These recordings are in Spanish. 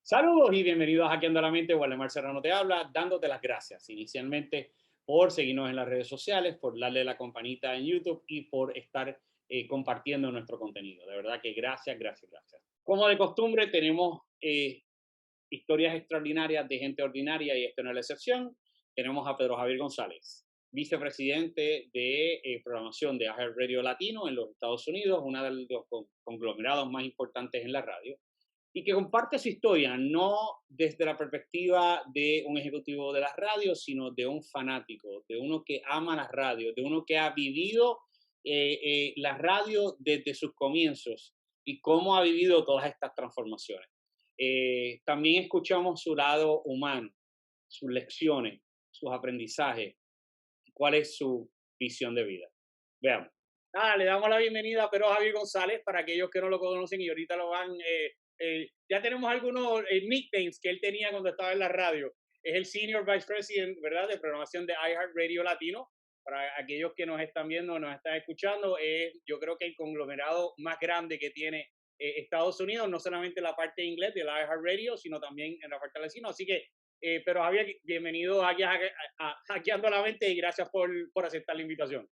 Saludos y bienvenidos a Hackeando la Mente. Waldemar Serrano te habla, dándote las gracias inicialmente por seguirnos en las redes sociales, por darle la campanita en YouTube y por estar compartiendo nuestro contenido. De verdad que gracias, gracias, gracias. Como de costumbre, tenemos historias extraordinarias de gente ordinaria y esto no es la excepción. Tenemos a Pedro Javier González, vicepresidente de programación de iHeartRadio Latino en los Estados Unidos, uno de los conglomerados más importantes en la radio, y que comparte su historia no desde la perspectiva de un ejecutivo de las radios, sino de un fanático, de uno que ama las radios, de uno que ha vivido la radio desde sus comienzos y cómo ha vivido todas estas transformaciones. También escuchamos su lado humano, sus lecciones, sus aprendizajes, cuál es su visión de vida. Veamos. Le damos la bienvenida a Pedro Javier González para aquellos que no lo conocen y ahorita lo van. Ya tenemos algunos nicknames que él tenía cuando estaba en la radio. Es el Senior Vice President, ¿verdad?, de programación de iHeartRadio Latino. Para aquellos que nos están viendo, nos están escuchando, es yo creo que el conglomerado más grande que tiene Estados Unidos, no solamente en la parte de inglés de la iHeartRadio, sino también en la parte latino. Así que, pero Javier, bienvenido aquí a Hackeando la Mente y gracias por aceptar la invitación.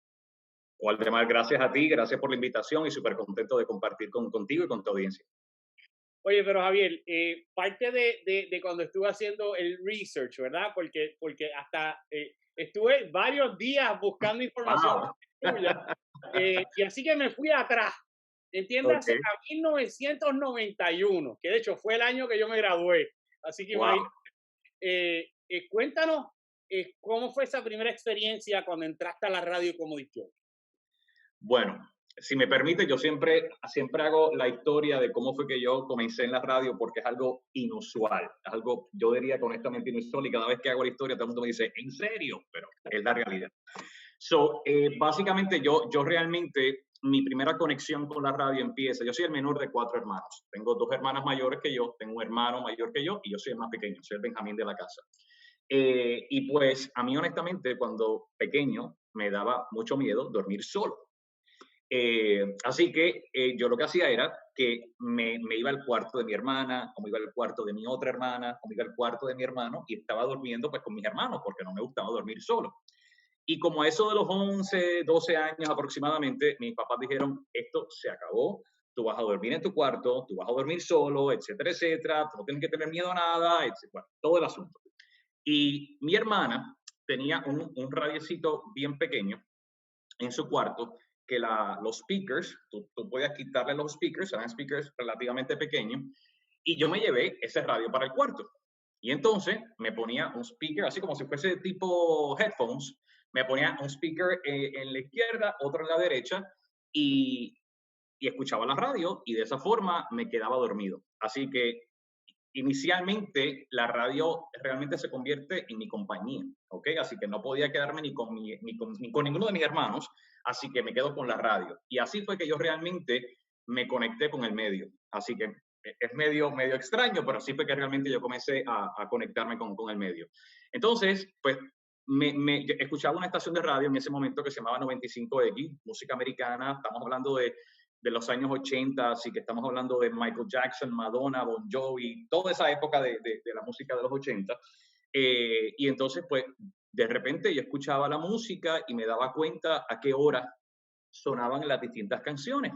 Waldemar, gracias a ti, gracias por la invitación y súper contento de compartir contigo y con tu audiencia. Oye, pero Javier, parte de cuando estuve haciendo el research, ¿verdad? Porque hasta estuve varios días buscando información Wow. tuya, y así que me fui atrás, entiéndase, Okay. a 1991, que de hecho fue el año que yo me gradué. Así que Wow. imagínate, cuéntanos cómo fue esa primera experiencia cuando entraste a la radio como disc. Bueno, si me permite, yo siempre hago la historia de cómo fue que yo comencé en la radio porque es algo inusual, es algo, yo diría que honestamente inusual, y cada vez que hago la historia todo el mundo me dice, ¿en serio? Pero es la realidad. Básicamente yo realmente, mi primera conexión con la radio empieza, yo soy el menor de 4 hermanos, tengo 2 hermanas mayores que yo, tengo un hermano mayor que yo y yo soy el más pequeño, soy el Benjamín de la casa. Y pues a mí honestamente cuando pequeño me daba mucho miedo dormir solo. Así que yo lo que hacía era que me iba al cuarto de mi hermana, o me iba al cuarto de mi otra hermana, o me iba al cuarto de mi hermano y estaba durmiendo pues con mis hermanos porque no me gustaba dormir solo. Y como a eso de los 11, 12 años aproximadamente, mis papás dijeron, esto se acabó, tú vas a dormir en tu cuarto, tú vas a dormir solo, etcétera, etcétera, tú no tienes que tener miedo a nada, etcétera, bueno, todo el asunto. Y mi hermana tenía un radiecito bien pequeño en su cuarto que los speakers, tú podías quitarle los speakers, eran speakers relativamente pequeños, y yo me llevé ese radio para el cuarto. Y entonces me ponía un speaker, así como si fuese tipo headphones, me ponía un speaker en la izquierda, otro en la derecha, y, y escuchaba la radio, y de esa forma me quedaba dormido. Así que inicialmente la radio realmente se convierte en mi compañía, ¿ok? Así que no podía quedarme ni con ninguno de mis hermanos, así que me quedo con la radio. Y así fue que yo realmente me conecté con el medio. Así que es medio extraño, pero así fue que realmente yo comencé a conectarme con el medio. Entonces, pues yo escuchaba una estación de radio en ese momento que se llamaba 95X, música americana, estamos hablando de los años 80, así que estamos hablando de Michael Jackson, Madonna, Bon Jovi, toda esa época de la música de los 80. Y entonces, pues, de repente yo escuchaba la música y me daba cuenta a qué hora sonaban las distintas canciones.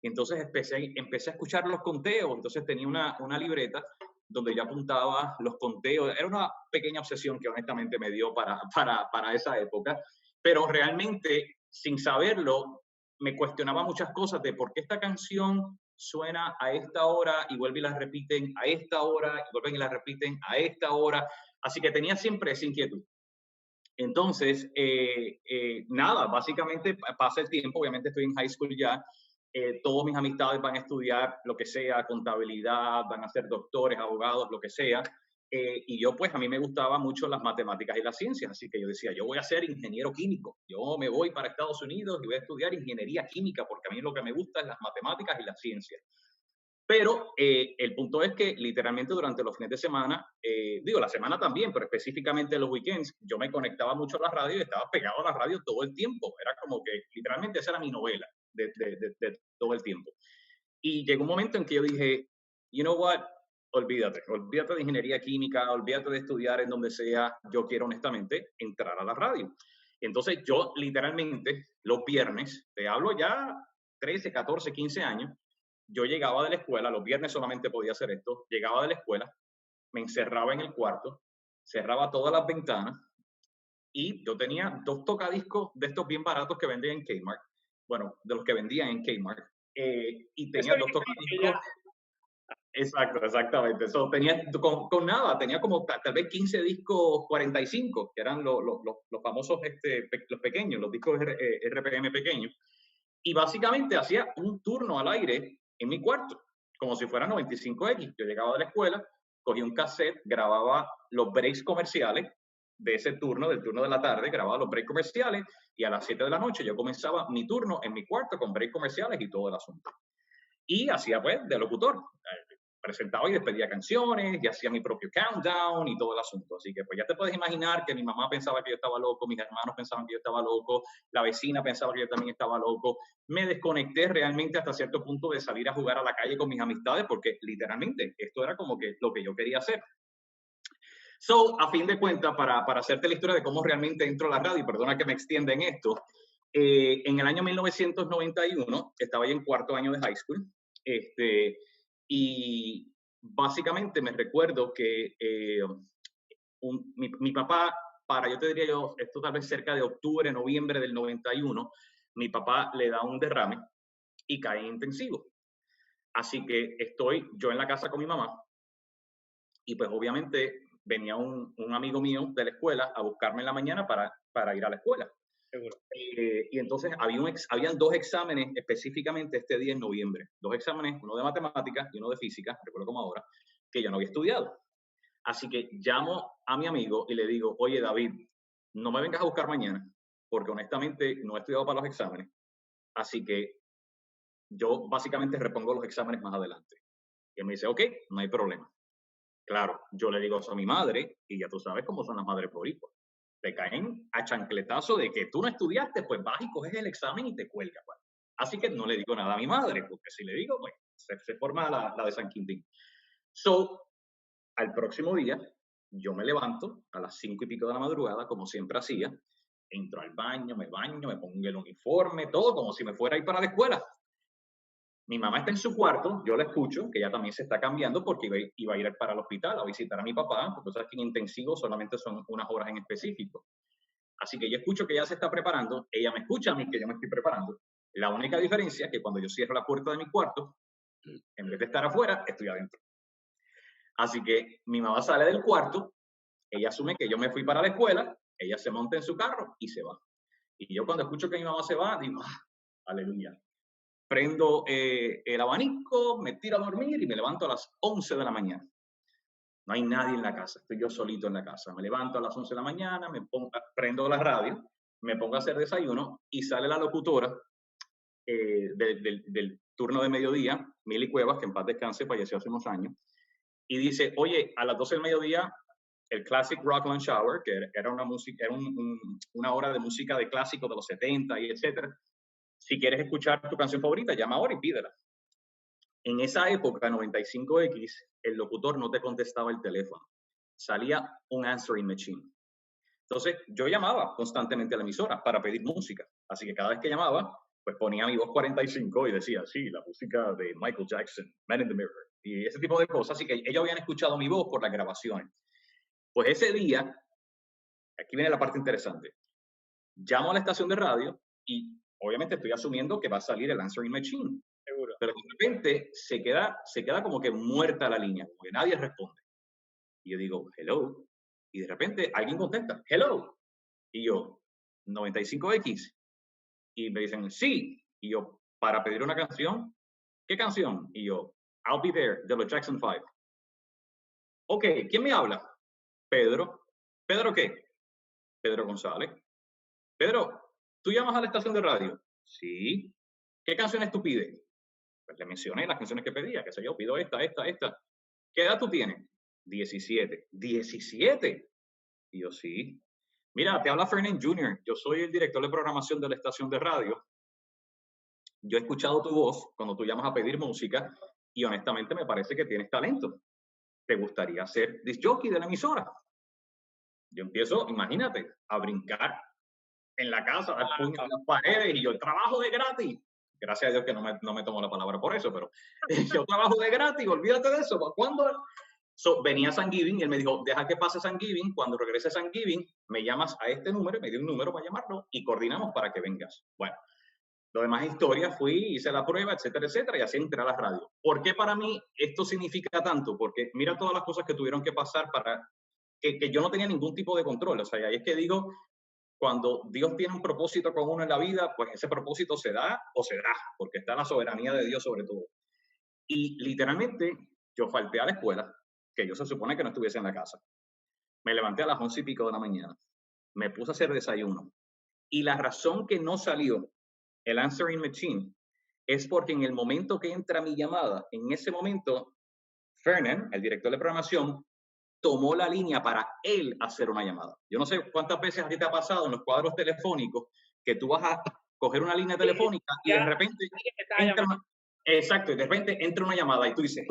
Y entonces empecé a escuchar los conteos, entonces tenía una libreta donde yo apuntaba los conteos. Era una pequeña obsesión que honestamente me dio para esa época, pero realmente, sin saberlo, me cuestionaba muchas cosas de por qué esta canción suena a esta hora y vuelven y la repiten a esta hora y vuelven y la repiten a esta hora. Así que tenía siempre esa inquietud. Entonces, nada, básicamente pasa el tiempo, obviamente estoy en high school ya, todos mis amistades van a estudiar lo que sea, contabilidad, van a ser doctores, abogados, lo que sea, y yo pues a mí me gustaban mucho las matemáticas y las ciencias, así que yo decía, yo voy a ser ingeniero químico, yo me voy para Estados Unidos y voy a estudiar ingeniería química, porque a mí lo que me gusta es las matemáticas y las ciencias. Pero el punto es que literalmente durante los fines de semana, la semana también, pero específicamente los weekends, yo me conectaba mucho a la radio y estaba pegado a la radio todo el tiempo. Era como que literalmente esa era mi novela de todo el tiempo. Y llegó un momento en que yo dije, you know what, olvídate de ingeniería química, olvídate de estudiar en donde sea. Yo quiero honestamente entrar a la radio. Entonces yo literalmente los viernes, te hablo ya 13, 14, 15 años, yo llegaba de la escuela, los viernes solamente podía hacer esto, llegaba de la escuela, me encerraba en el cuarto, cerraba todas las ventanas y yo tenía 2 tocadiscos de estos bien baratos que vendían en Kmart, bueno, de los que vendían en Kmart, y Eso tenía es 2 que ya, tocadiscos. Exacto, exactamente. Tenía, con nada, tenía como tal vez 15 discos 45, que eran los famosos, los pequeños, los discos RPM pequeños. Y básicamente hacía un turno al aire en mi cuarto, como si fuera 95X. Yo llegaba de la escuela, cogía un cassette, grababa los breaks comerciales de ese turno, del turno de la tarde, grababa los breaks comerciales y a las 7 de la noche yo comenzaba mi turno en mi cuarto con breaks comerciales y todo el asunto. Y hacía pues de locutor, presentaba y despedía canciones, y hacía mi propio countdown y todo el asunto. Así que pues ya te puedes imaginar que mi mamá pensaba que yo estaba loco, mis hermanos pensaban que yo estaba loco, la vecina pensaba que yo también estaba loco. Me desconecté realmente hasta cierto punto de salir a jugar a la calle con mis amistades porque literalmente esto era como que lo que yo quería hacer. So, a fin de cuentas, para hacerte la historia de cómo realmente entro a la radio, y perdona que me extienda en esto, en el año 1991, estaba yo en 4º año de high school, y básicamente me recuerdo que mi papá, yo te diría yo, esto tal vez cerca de octubre, noviembre del 91, mi papá le da un derrame y cae en intensivo. Así que estoy yo en la casa con mi mamá y pues obviamente venía un amigo mío de la escuela a buscarme en la mañana para ir a la escuela. seguro. Y entonces habían 2 exámenes específicamente este día en noviembre. 2 exámenes, uno de matemáticas y uno de física, recuerdo como ahora, que yo no había estudiado. Así que llamo a mi amigo y le digo, oye David, no me vengas a buscar mañana, porque honestamente no he estudiado para los exámenes. Así que yo básicamente repongo los exámenes más adelante. Y él me dice, ok, no hay problema. Claro, yo le digo eso a mi madre y ya tú sabes cómo son las madres boricuas. Te caen a chancletazo de que tú no estudiaste, pues vas y coges el examen y te cuelgas. Pues. Así que no le digo nada a mi madre, porque si le digo, pues se forma la de San Quintín. So, al próximo día, yo me levanto a las 5 y pico de la madrugada, como siempre hacía, entro al baño, me pongo el uniforme, todo como si me fuera a ir para la escuela. Mi mamá está en su cuarto, yo la escucho, que ella también se está cambiando porque iba a ir para el hospital a visitar a mi papá, porque sabes que en intensivo solamente son unas horas en específico. Así que yo escucho que ella se está preparando, ella me escucha a mí que yo me estoy preparando. La única diferencia es que cuando yo cierro la puerta de mi cuarto, en vez de estar afuera, estoy adentro. Así que mi mamá sale del cuarto, ella asume que yo me fui para la escuela, ella se monta en su carro y se va. Y yo cuando escucho que mi mamá se va, digo, aleluya. Prendo el abanico, me tiro a dormir y me levanto a las 11 de la mañana. No hay nadie en la casa, estoy yo solito en la casa. Me levanto a las 11 de la mañana, prendo la radio, me pongo a hacer desayuno y sale la locutora del turno de mediodía, Mili Cuevas, que en paz descanse, falleció hace unos años, y dice, oye, a las 12 del mediodía, el Classic Rock Lunch Hour, que era una música, era una hora de música de clásicos de los 70 y etcétera. Si quieres escuchar tu canción favorita, llama ahora y pídela. En esa época, 95X, el locutor no te contestaba el teléfono. Salía un answering machine. Entonces, yo llamaba constantemente a la emisora para pedir música. Así que cada vez que llamaba, pues ponía mi voz 45 y decía, sí, la música de Michael Jackson, Man in the Mirror, y ese tipo de cosas. Así que ellos habían escuchado mi voz por las grabaciones. Pues ese día, aquí viene la parte interesante, llamo a la estación de radio y obviamente estoy asumiendo que va a salir el answering machine. Seguro. Pero de repente se queda como que muerta la línea, como que nadie responde. Y yo digo, hello. Y de repente alguien contesta, hello. Y yo, 95X. Y me dicen, sí. Y yo, para pedir una canción, ¿qué canción? Y yo, I'll Be There, de los Jackson 5. Ok, ¿quién me habla? Pedro. ¿Pedro qué? Pedro González. Pedro, ¿tú llamas a la estación de radio? Sí. ¿Qué canciones tú pides? Pues le mencioné las canciones que pedía, que sé yo, pido esta. ¿Qué edad tú tienes? 17. ¿17? Y yo, sí. Mira, te habla Fernández Jr., yo soy el director de programación de la estación de radio. Yo he escuchado tu voz cuando tú llamas a pedir música y honestamente me parece que tienes talento. ¿te gustaría ser disc jockey de la emisora? Yo empiezo, imagínate, a brincar en la casa, a dar puños en las paredes, y yo trabajo de gratis. Gracias a Dios que no me tomó la palabra por eso, pero yo trabajo de gratis, olvídate de eso. ¿Cuándo? Venía San Giving y él me dijo, deja que pase San Giving, cuando regrese San Giving, me llamas a este número, me dio un número para llamarlo y coordinamos para que vengas. Bueno, lo demás historia, fui, hice la prueba, etcétera, etcétera, y así entré a la radio. ¿Por qué para mí esto significa tanto? Porque mira todas las cosas que tuvieron que pasar para que yo no tenía ningún tipo de control. O sea, ahí es que digo, cuando Dios tiene un propósito con uno en la vida, pues ese propósito se da o se da, porque está la soberanía de Dios sobre todo. Y literalmente yo falté a la escuela, que yo se supone que no estuviese en la casa. Me levanté a las 11:00 de la mañana, me puse a hacer desayuno. Y la razón que no salió el answering machine es porque en el momento que entra mi llamada, en ese momento, Fernan, el director de programación, tomó la línea para él hacer una llamada. Yo no sé cuántas veces a ti te ha pasado en los cuadros telefónicos que tú vas a coger una línea telefónica y de repente entra exacto, y de repente entra una llamada y tú dices,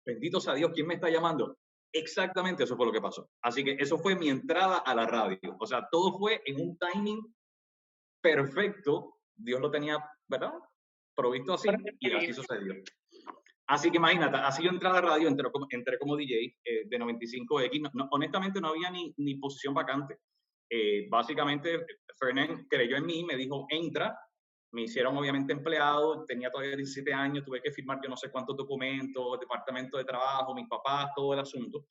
bendito sea Dios, ¿quién me está llamando? Exactamente eso fue lo que pasó. Así que eso fue mi entrada a la radio. O sea, todo fue en un timing perfecto. Dios lo tenía, ¿verdad? Provisto así y así sucedió. Así que imagínate, así yo entré a la radio, entré como DJ de 95X. Honestamente no había ni posición vacante. Básicamente, Fernan creyó en mí, me dijo, entra. Me hicieron obviamente empleado, tenía todavía 17 años, tuve que firmar yo no sé cuántos documentos, departamento de trabajo, mis papás, todo el asunto.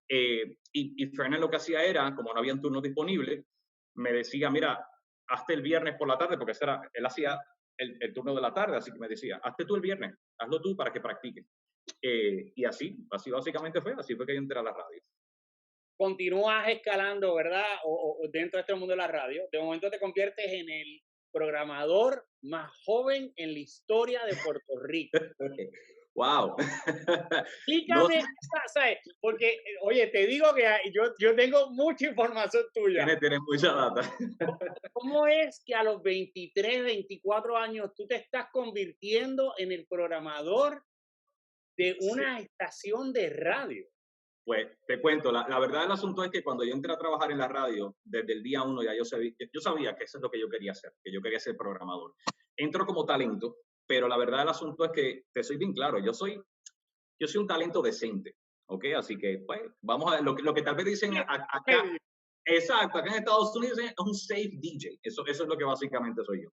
Y Fernan lo que hacía era, como no había turnos disponibles, me decía, mira, hazte el viernes por la tarde, porque él hacía el turno de la tarde, así que me decía, hazte tú el viernes, hazlo tú para que practiques. Y así básicamente fue, así fue que yo entré a la radio. Continúas escalando, ¿verdad? O dentro de este mundo de la radio, de momento te conviertes en el programador más joven en la historia de Puerto Rico. ¡Wow! Explícame, ¿sabes? Porque, oye, te digo que yo tengo mucha información tuya. Tienes mucha data. ¿Cómo es que a los 23, 24 años tú te estás convirtiendo en el programador de una estación de radio? Pues te cuento, la verdad del asunto es que cuando yo entré a trabajar en la radio, desde el día 1 ya yo sabía que eso es lo que yo quería hacer, que yo quería ser programador. Entro como talento, pero la verdad del asunto es que, te soy bien claro, yo soy un talento decente, ¿ok? Así que, pues, vamos a ver, lo que tal vez dicen acá, exacto, acá en Estados Unidos es un safe DJ, eso es lo que básicamente soy yo.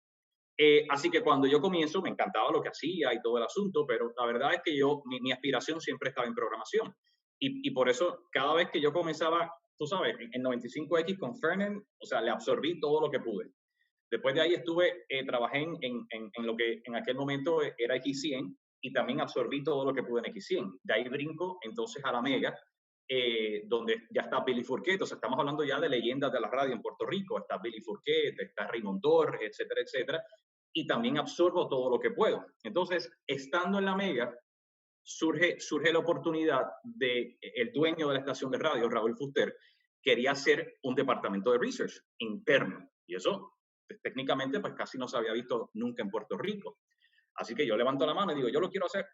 Así que cuando yo comienzo, me encantaba lo que hacía y todo el asunto, pero la verdad es que mi aspiración siempre estaba en programación. Y por eso, cada vez que yo comenzaba, tú sabes, en 95X con Fernan, o sea, le absorbí todo lo que pude. Después de ahí trabajé en lo que en aquel momento era X100 y también absorbí todo lo que pude en X100. De ahí brinco entonces a la Mega, donde ya está Billy Fourquet. O sea, estamos hablando ya de leyendas de la radio en Puerto Rico. Está Billy Fourquet, está Raymond Torres, etcétera, etcétera. Y también absorbo todo lo que puedo. Entonces, estando en la Mega, surge la oportunidad de el dueño de la estación de radio, Raúl Fuster, quería hacer un departamento de research interno. Y eso, pues, técnicamente, pues casi no se había visto nunca en Puerto Rico. Así que yo levanto la mano y digo, yo lo quiero hacer.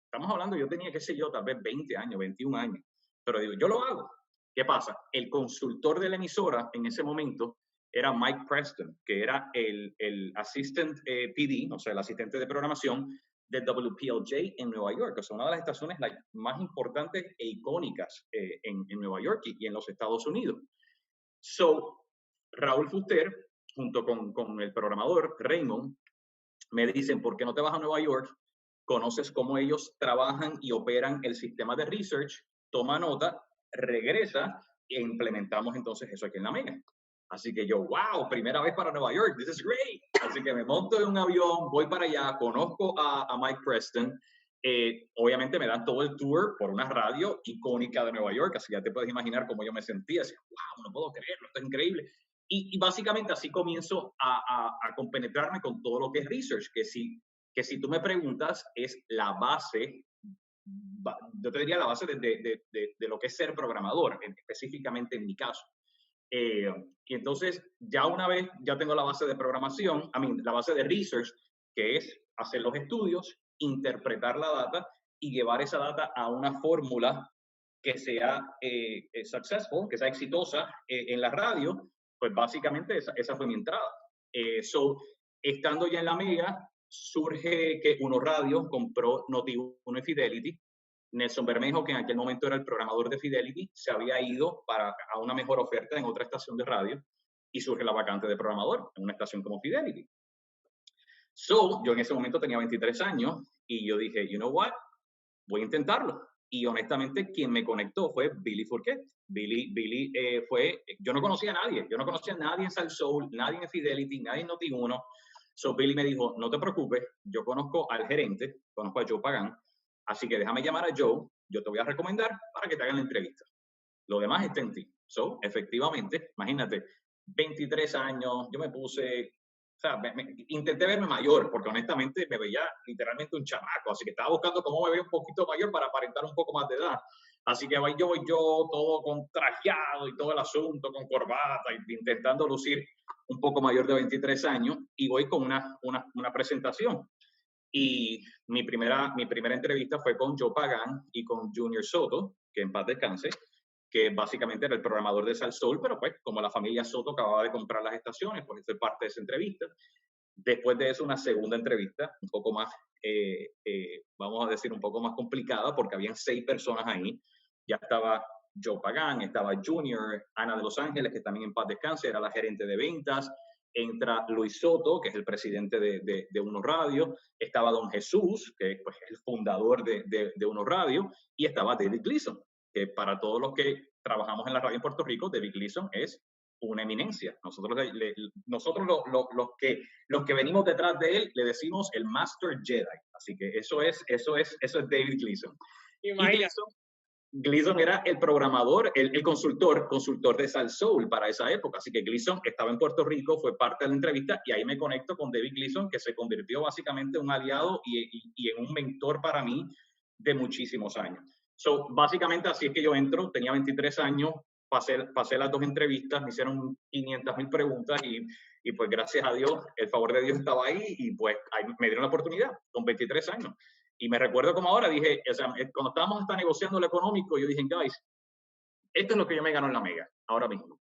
Estamos hablando, yo tenía, qué sé yo, tal vez 20 años, 21 años. Pero digo, yo lo hago. ¿Qué pasa? El consultor de la emisora en ese momento era Mike Preston, que era el assistant PD, o sea, el asistente de programación de WPLJ en Nueva York, que es una de las estaciones más importantes e icónicas en Nueva York y en los Estados Unidos. So, Raúl Fuster, junto con el programador Raymond, me dicen, ¿por qué no te vas a Nueva York? Conoces cómo ellos trabajan y operan el sistema de research, toma nota, regresa e implementamos entonces eso aquí en la Mega. Así que yo, wow, primera vez para Nueva York, this is great. Así que me monto en un avión, voy para allá, conozco a Mike Preston. Obviamente me dan todo el tour por una radio icónica de Nueva York, así que ya te puedes imaginar cómo yo me sentía. Decía, wow, no puedo creerlo, esto es increíble. Y básicamente así comienzo a compenetrarme con todo lo que es research, que si tú me preguntas es la base, yo te diría la base de lo que es ser programador, específicamente en mi caso. Y entonces, ya una vez ya tengo la base de programación, la base de research, que es hacer los estudios, interpretar la data y llevar esa data a una fórmula que sea successful, que sea exitosa en la radio, pues básicamente esa fue mi entrada. Estando ya en la Mega, surge que Uno Radio compró Noti1 y Fidelity. Nelson Bermejo, que en aquel momento era el programador de Fidelity, se había ido a una mejor oferta en otra estación de radio y surge la vacante de programador en una estación como Fidelity. Yo en ese momento tenía 23 años y yo dije, you know what, voy a intentarlo. Y honestamente, quien me conectó fue Billy Fourquet. Billy yo no conocía a nadie en Sal Soul, nadie en Fidelity, nadie en Noti1. Billy me dijo, no te preocupes, yo conozco al gerente, conozco a Joe Pagán, así que déjame llamar a Joe, yo te voy a recomendar para que te hagan la entrevista. Lo demás está en ti. Efectivamente, imagínate, 23 años, yo me puse, o sea, intenté verme mayor, porque honestamente me veía literalmente un chamaco, así que estaba buscando cómo me veía un poquito mayor para aparentar un poco más de edad. Así que voy yo todo con trajeado y todo el asunto, con corbata, intentando lucir un poco mayor de 23 años, y voy con una presentación. Y mi primera entrevista fue con Joe Pagán y con Junior Soto, que en paz descanse, que básicamente era el programador de Sal Soul, pero pues como la familia Soto acababa de comprar las estaciones, pues fue parte de esa entrevista. Después de eso, una segunda entrevista, un poco más, vamos a decir, un poco más complicada, porque habían 6 personas ahí. Ya estaba Joe Pagán, estaba Junior, Ana de Los Ángeles, que también en paz descanse, era la gerente de ventas. Entra Luis Soto, que es el presidente de Uno Radio. Estaba Don Jesús, que pues, es el fundador de Uno Radio. Y estaba David Gleason, que para todos los que trabajamos en la radio en Puerto Rico, David Gleason es una eminencia. Nosotros los que venimos detrás de él le decimos el Master Jedi. Así que eso es David Gleason. Imagínate. Gleason era el programador, el consultor de Sal Soul para esa época. Así que Gleason estaba en Puerto Rico, fue parte de la entrevista, y ahí me conecto con David Gleason, que se convirtió básicamente en un aliado y en un mentor para mí de muchísimos años. Básicamente así es que yo entro, tenía 23 años, pasé las 2 entrevistas, me hicieron 500,000 preguntas y pues gracias a Dios, el favor de Dios estaba ahí y pues ahí me dieron la oportunidad con 23 años. Y me recuerdo como ahora, dije, o sea, cuando estábamos hasta negociando lo económico, yo dije, guys, esto es lo que yo me gano en la Mega, ahora mismo.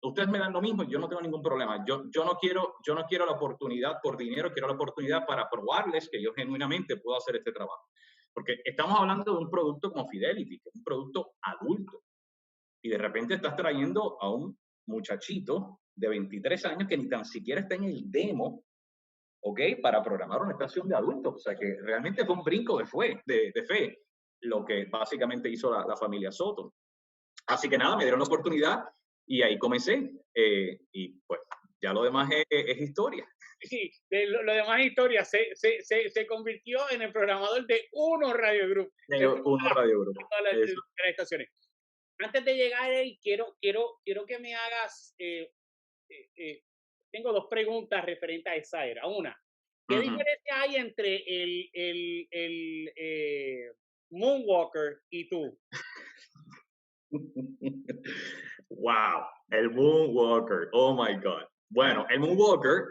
Ustedes me dan lo mismo, yo no tengo ningún problema. Yo no quiero la oportunidad por dinero, quiero la oportunidad para probarles que yo genuinamente puedo hacer este trabajo. Porque estamos hablando de un producto como Fidelity, que es un producto adulto. Y de repente estás trayendo a un muchachito de 23 años que ni tan siquiera está en el demo, ¿ok? Para programar una estación de adultos. O sea, que realmente fue un brinco de fe, lo que básicamente hizo la familia Soto. Así que nada, me dieron la oportunidad y ahí comencé. Y pues ya lo demás es historia. Sí, lo demás es historia. Se convirtió en el programador de Uno Radio Group. Uno Radio Group. Todas las estaciones. Antes de llegar ahí, quiero que me hagas... tengo 2 preguntas referentes a esa era. Una, ¿qué diferencia hay entre el Moonwalker y tú? Wow, el Moonwalker, oh my God. Bueno, el Moonwalker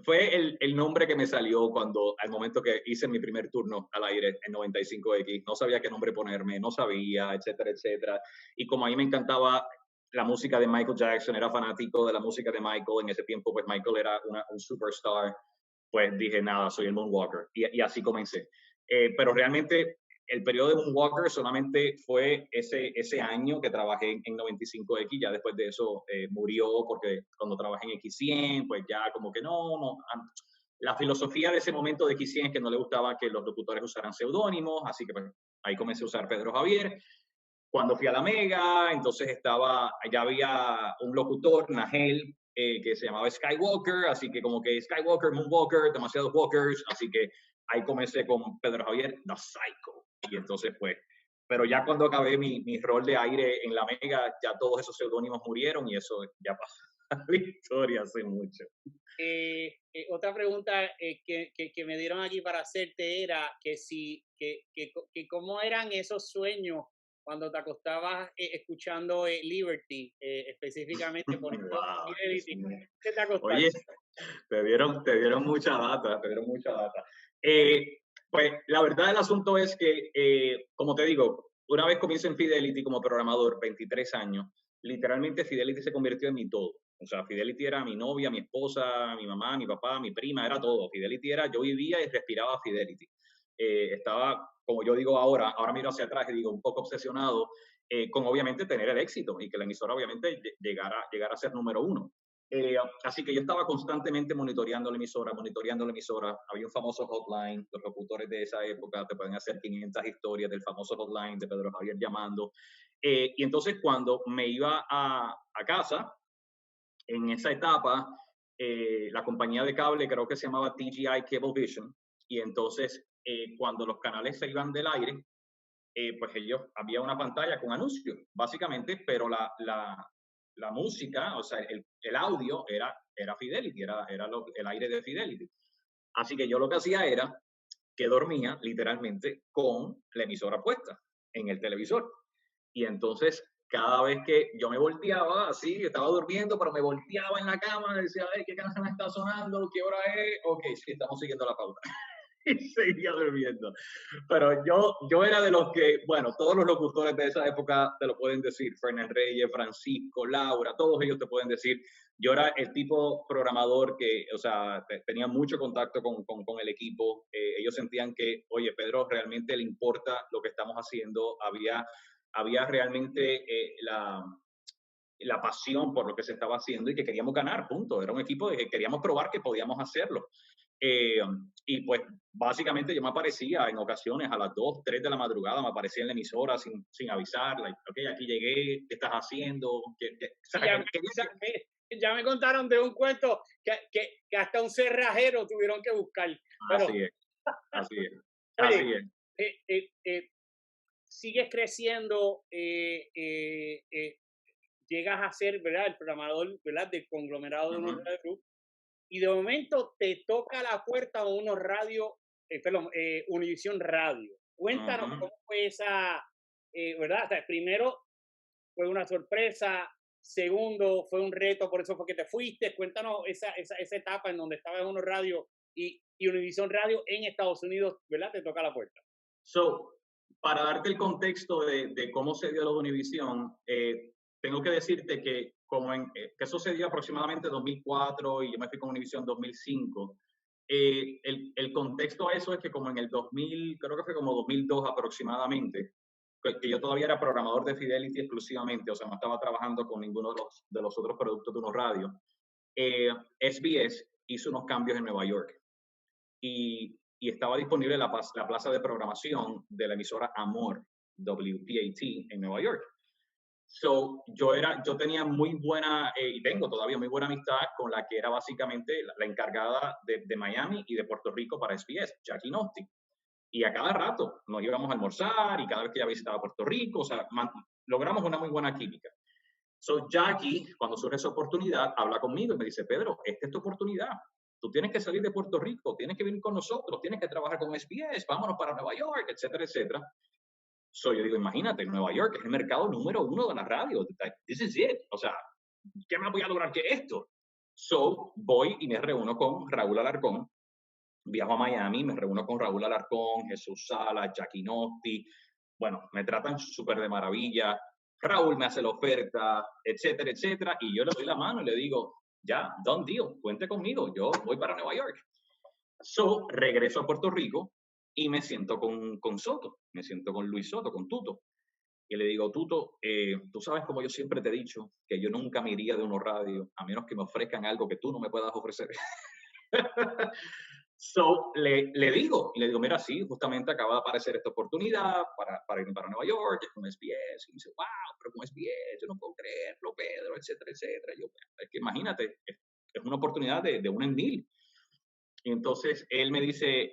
fue el nombre que me salió al momento que hice mi primer turno al aire en 95X. No sabía qué nombre ponerme, no sabía, etcétera, etcétera. Y como a mí me encantaba la música de Michael Jackson, era fanático de la música de Michael. En ese tiempo, pues Michael era un superstar. Pues dije, nada, soy el Moonwalker. Y así comencé. Pero realmente el periodo de Moonwalker solamente fue ese año que trabajé en 95X. Ya después de eso murió, porque cuando trabajé en X100, pues ya como que no. La filosofía de ese momento de X100 es que no le gustaba que los locutores usaran seudónimos, así que pues ahí comencé a usar Pedro Javier. Cuando fui a la Mega, entonces ya había un locutor, Nagel, que se llamaba Skywalker, así que como que Skywalker, Moonwalker, demasiados walkers, así que ahí comencé con Pedro Javier, The Psycho. Y entonces pues, pero ya cuando acabé mi rol de aire en la Mega, ya todos esos seudónimos murieron y eso ya pasó a la historia hace mucho. Otra pregunta que me dieron aquí para hacerte era que cómo eran esos sueños cuando te acostabas escuchando Liberty, específicamente por Fidelity. ¿Qué te acostabas? Oye, te dieron mucha data, Pues la verdad del asunto es que, como te digo, una vez comienzo en Fidelity como programador, 23 años, literalmente Fidelity se convirtió en mi todo. O sea, Fidelity era mi novia, mi esposa, mi mamá, mi papá, mi prima, era todo. Fidelity era, yo vivía y respiraba Fidelity. Estaba, como yo digo ahora miro hacia atrás y digo, un poco obsesionado con obviamente tener el éxito y que la emisora obviamente llegara a ser número uno. Así que yo estaba constantemente monitoreando la emisora, monitoreando la emisora. Había un famoso hotline, los locutores de esa época te pueden hacer 500 historias del famoso hotline de Pedro Javier llamando. Y entonces cuando me iba a casa, en esa etapa, la compañía de cable creo que se llamaba TGI Cablevision, y entonces cuando los canales se iban del aire, pues había una pantalla con anuncios, básicamente, pero la música, o sea, el audio era Fidelity, era el aire de Fidelity. Así que yo lo que hacía era que dormía literalmente con la emisora puesta en el televisor. Y entonces, cada vez que yo me volteaba, así, estaba durmiendo, pero me volteaba en la cama, decía, a ver, ¿qué canción está sonando? ¿Qué hora es? Ok, sí, estamos siguiendo la pauta. Y seguía durmiendo. Pero yo era de los que, bueno, todos los locutores de esa época te lo pueden decir, Fernández Reyes, Francisco, Laura, todos ellos te pueden decir, yo era el tipo programador que, o sea, tenía mucho contacto con el equipo, ellos sentían que, oye, Pedro, realmente le importa lo que estamos haciendo, había realmente la pasión por lo que se estaba haciendo y que queríamos ganar, punto. Era un equipo de que queríamos probar que podíamos hacerlo. Eh, y pues básicamente yo me aparecía en ocasiones a las 2, 3 de la madrugada, me aparecía en la emisora sin avisar, like, ok, aquí llegué, ¿qué estás haciendo? Ya me contaron de un cuento que hasta un cerrajero tuvieron que buscar. Pero, así es, así es, oye, así es. Sigues creciendo, llegas a ser, ¿verdad?, el programador, ¿verdad?, del conglomerado de unos radio group, y de momento te toca la puerta a unos radio, Univisión Radio. Cuéntanos cómo fue esa, ¿verdad? O sea, primero fue una sorpresa, segundo fue un reto, por eso fue que te fuiste. Cuéntanos esa etapa en donde estabas en unos radio y Univisión Radio en Estados Unidos, ¿verdad? Te toca la puerta. So, para darte el contexto de cómo se dio lo de Univisión, tengo que decirte que que eso se dio aproximadamente en 2004 y yo me fui con Univisión en 2005. El contexto a eso es que como en el 2000, creo que fue como 2002 aproximadamente, que yo todavía era programador de Fidelity exclusivamente, o sea, no estaba trabajando con ninguno de los otros productos de unos radios. SBS hizo unos cambios en Nueva York y estaba disponible la plaza de programación de la emisora Amor, WPAT, en Nueva York. So, yo tenía muy buena, y tengo todavía muy buena amistad con la que era básicamente la encargada de Miami y de Puerto Rico para SBS, Jackie Nosti. Y a cada rato nos íbamos a almorzar y cada vez que ella visitaba Puerto Rico, o sea, logramos una muy buena química. So, Jackie, cuando surge esa oportunidad, habla conmigo y me dice, Pedro, esta es tu oportunidad. Tú tienes que salir de Puerto Rico, tienes que venir con nosotros, tienes que trabajar con SBS, vámonos para Nueva York, etcétera, etcétera. So, yo digo, imagínate, Nueva York es el mercado número 1 de la radio. This is it. O sea, ¿qué más voy a lograr que esto? So, voy y me reúno con Raúl Alarcón. Viajo a Miami, me reúno con Raúl Alarcón, Jesús Sala, Jackie Nosti. Bueno, me tratan súper de maravilla. Raúl me hace la oferta, etcétera, etcétera. Y yo le doy la mano y le digo, ya, done deal, cuente conmigo, yo voy para Nueva York. So, regreso a Puerto Rico y me siento con Soto, me siento con Luis Soto, con Tuto. Y le digo, Tuto, tú sabes como yo siempre te he dicho, que yo nunca me iría de unos radios a menos que me ofrezcan algo que tú no me puedas ofrecer. So, le digo, mira, sí, justamente acaba de aparecer esta oportunidad para irme para Nueva York, es con SBS. Y me dice, wow, pero con SBS, yo no puedo creerlo, Pedro, etcétera, etcétera. Yo, es que imagínate, es una oportunidad de 1 en 1000. Y entonces él me dice,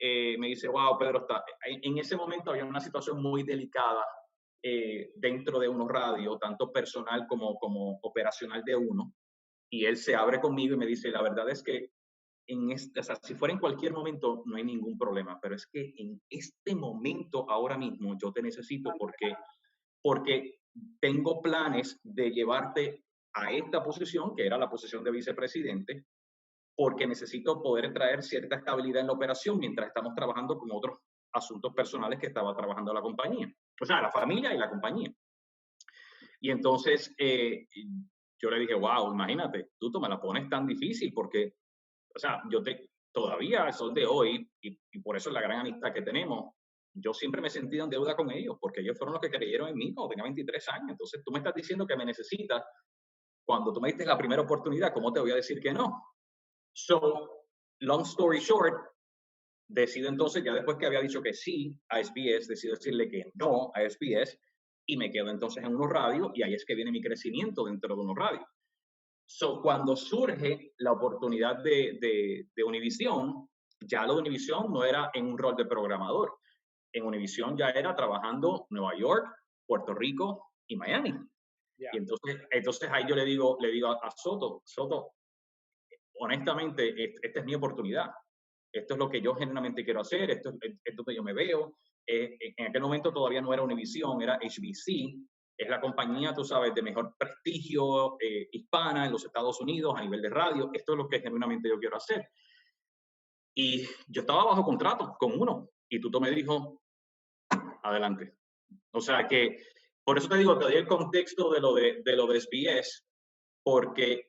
wow, Pedro, en ese momento había una situación muy delicada dentro de unos radios, tanto personal como operacional de uno. Y él se abre conmigo y me dice, la verdad es que o sea, si fuera en cualquier momento no hay ningún problema, pero es que en este momento, ahora mismo, yo te necesito porque tengo planes de llevarte a esta posición, que era la posición de vicepresidente, porque necesito poder traer cierta estabilidad en la operación mientras estamos trabajando con otros asuntos personales que estaba trabajando la compañía. O sea, la familia y la compañía. Y entonces yo le dije, wow, imagínate, tú me la pones tan difícil porque, o sea, todavía al sol de hoy, y por eso es la gran amistad que tenemos, yo siempre me he sentido en deuda con ellos, porque ellos fueron los que creyeron en mí cuando tenía 23 años. Entonces tú me estás diciendo que me necesitas cuando tú me diste la primera oportunidad, ¿cómo te voy a decir que no? So, long story short, decido entonces, ya después que había dicho que sí a SBS, decido decirle que no a SBS y me quedo entonces en Uno Radio y ahí es que viene mi crecimiento dentro de Uno Radio. So, cuando surge la oportunidad de Univision, ya lo de Univision no era en un rol de programador. En Univision ya era trabajando Nueva York, Puerto Rico y Miami. Yeah. Y entonces ahí yo le digo a Soto, honestamente, esta es mi oportunidad. Esto es lo que yo genuinamente quiero hacer, esto es donde yo me veo. En aquel momento todavía no era Univision, era HBC. Es la compañía, tú sabes, de mejor prestigio hispana en los Estados Unidos a nivel de radio. Esto es lo que genuinamente yo quiero hacer. Y yo estaba bajo contrato con uno. Y Tuto me dijo, adelante. O sea que, por eso te digo, te doy el contexto de lo de SBS, porque,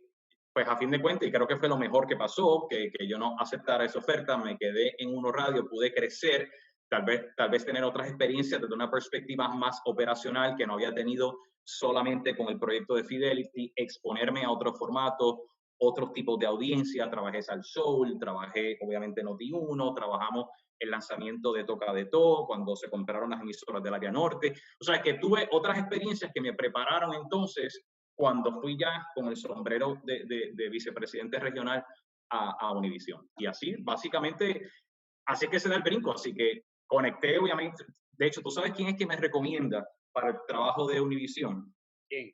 pues a fin de cuentas, y creo que fue lo mejor que pasó, que yo no aceptara esa oferta, me quedé en Uno Radio, pude crecer, tal vez tener otras experiencias desde una perspectiva más operacional que no había tenido solamente con el proyecto de Fidelity, exponerme a otros formatos, otros tipos de audiencia. Trabajé Sal Soul, trabajé obviamente Noti1, trabajamos el lanzamiento de Toca de Todo, cuando se compraron las emisoras del área norte. O sea, que tuve otras experiencias que me prepararon entonces cuando fui ya con el sombrero de vicepresidente regional a Univision. Y así, básicamente, así que se da el brinco. Así que conecté, obviamente. De hecho, ¿tú sabes quién es que me recomienda para el trabajo de Univision? ¿Quién?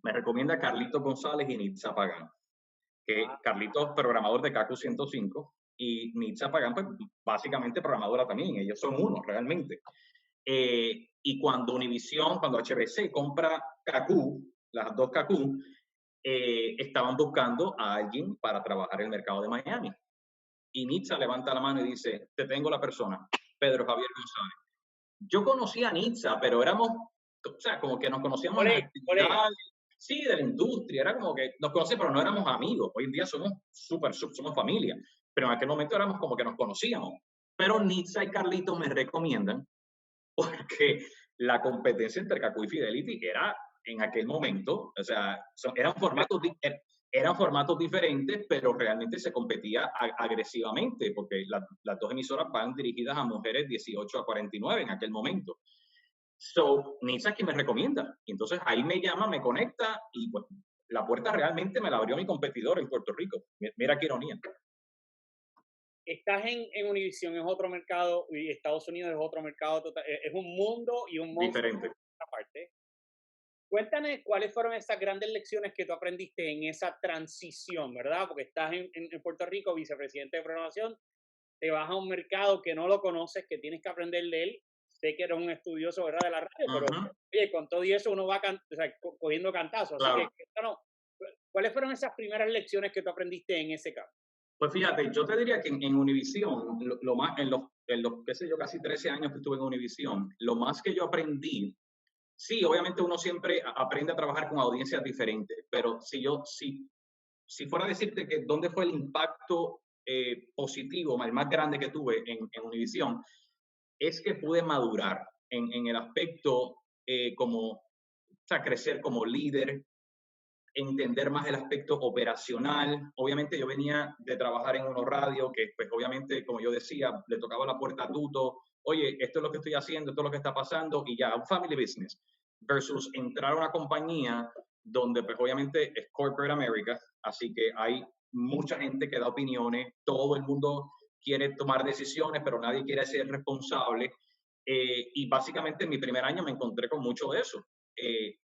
Me recomienda Carlito González y Nitza Pagán. Carlito es programador de KQ 105 y Nitza Pagán, pues, básicamente programadora también. Ellos son uno, realmente. Y cuando Univision, cuando HBC compra KQ, las dos KQ, estaban buscando a alguien para trabajar en el mercado de Miami. Y Nitza levanta la mano y dice, te tengo la persona, Pedro Javier González. Yo conocí a Nitza, pero éramos, o sea, como que nos conocíamos en actividades, sí, de la industria, era como que nos conocíamos, pero no éramos amigos. Hoy en día somos somos familia, pero en aquel momento éramos como que nos conocíamos. Pero Nitza y Carlito me recomiendan porque la competencia entre KQ y Fidelity era en aquel momento, o sea, eran formatos diferentes, pero realmente se competía agresivamente, porque las dos emisoras van dirigidas a mujeres 18 a 49 en aquel momento. So, Nitza que me recomienda. Y entonces ahí me llama, me conecta, y pues la puerta realmente me la abrió mi competidor en Puerto Rico. Mira qué ironía. Estás en Univision, es otro mercado, y Estados Unidos es otro mercado total, es un mundo y un mundo diferente. Aparte. Cuéntame cuáles fueron esas grandes lecciones que tú aprendiste en esa transición, ¿verdad? Porque estás en Puerto Rico, vicepresidente de programación, te vas a un mercado que no lo conoces, que tienes que aprender de él. Sé que eres un estudioso, ¿verdad?, de la radio, pero oye, con todo y eso uno va cogiendo cantazos. Claro. Así que, ¿cuáles fueron esas primeras lecciones que tú aprendiste en ese campo? Pues fíjate, yo te diría que en Univision, lo más, en los, qué sé yo, casi 13 años que estuve en Univision, lo más que yo aprendí, sí, obviamente uno siempre aprende a trabajar con audiencias diferentes, pero si fuera a decirte que dónde fue el impacto positivo, el más grande que tuve en Univision, es que pude madurar en el aspecto o sea, crecer como líder, entender más el aspecto operacional. Obviamente yo venía de trabajar en Uno Radio, que pues obviamente, como yo decía, le tocaba la puerta a Tuto, oye, esto es lo que estoy haciendo, esto es lo que está pasando, y ya, un family business, versus entrar a una compañía donde pues obviamente es Corporate America, así que hay mucha gente que da opiniones, todo el mundo quiere tomar decisiones, pero nadie quiere ser responsable, y básicamente en mi primer año me encontré con mucho de eso.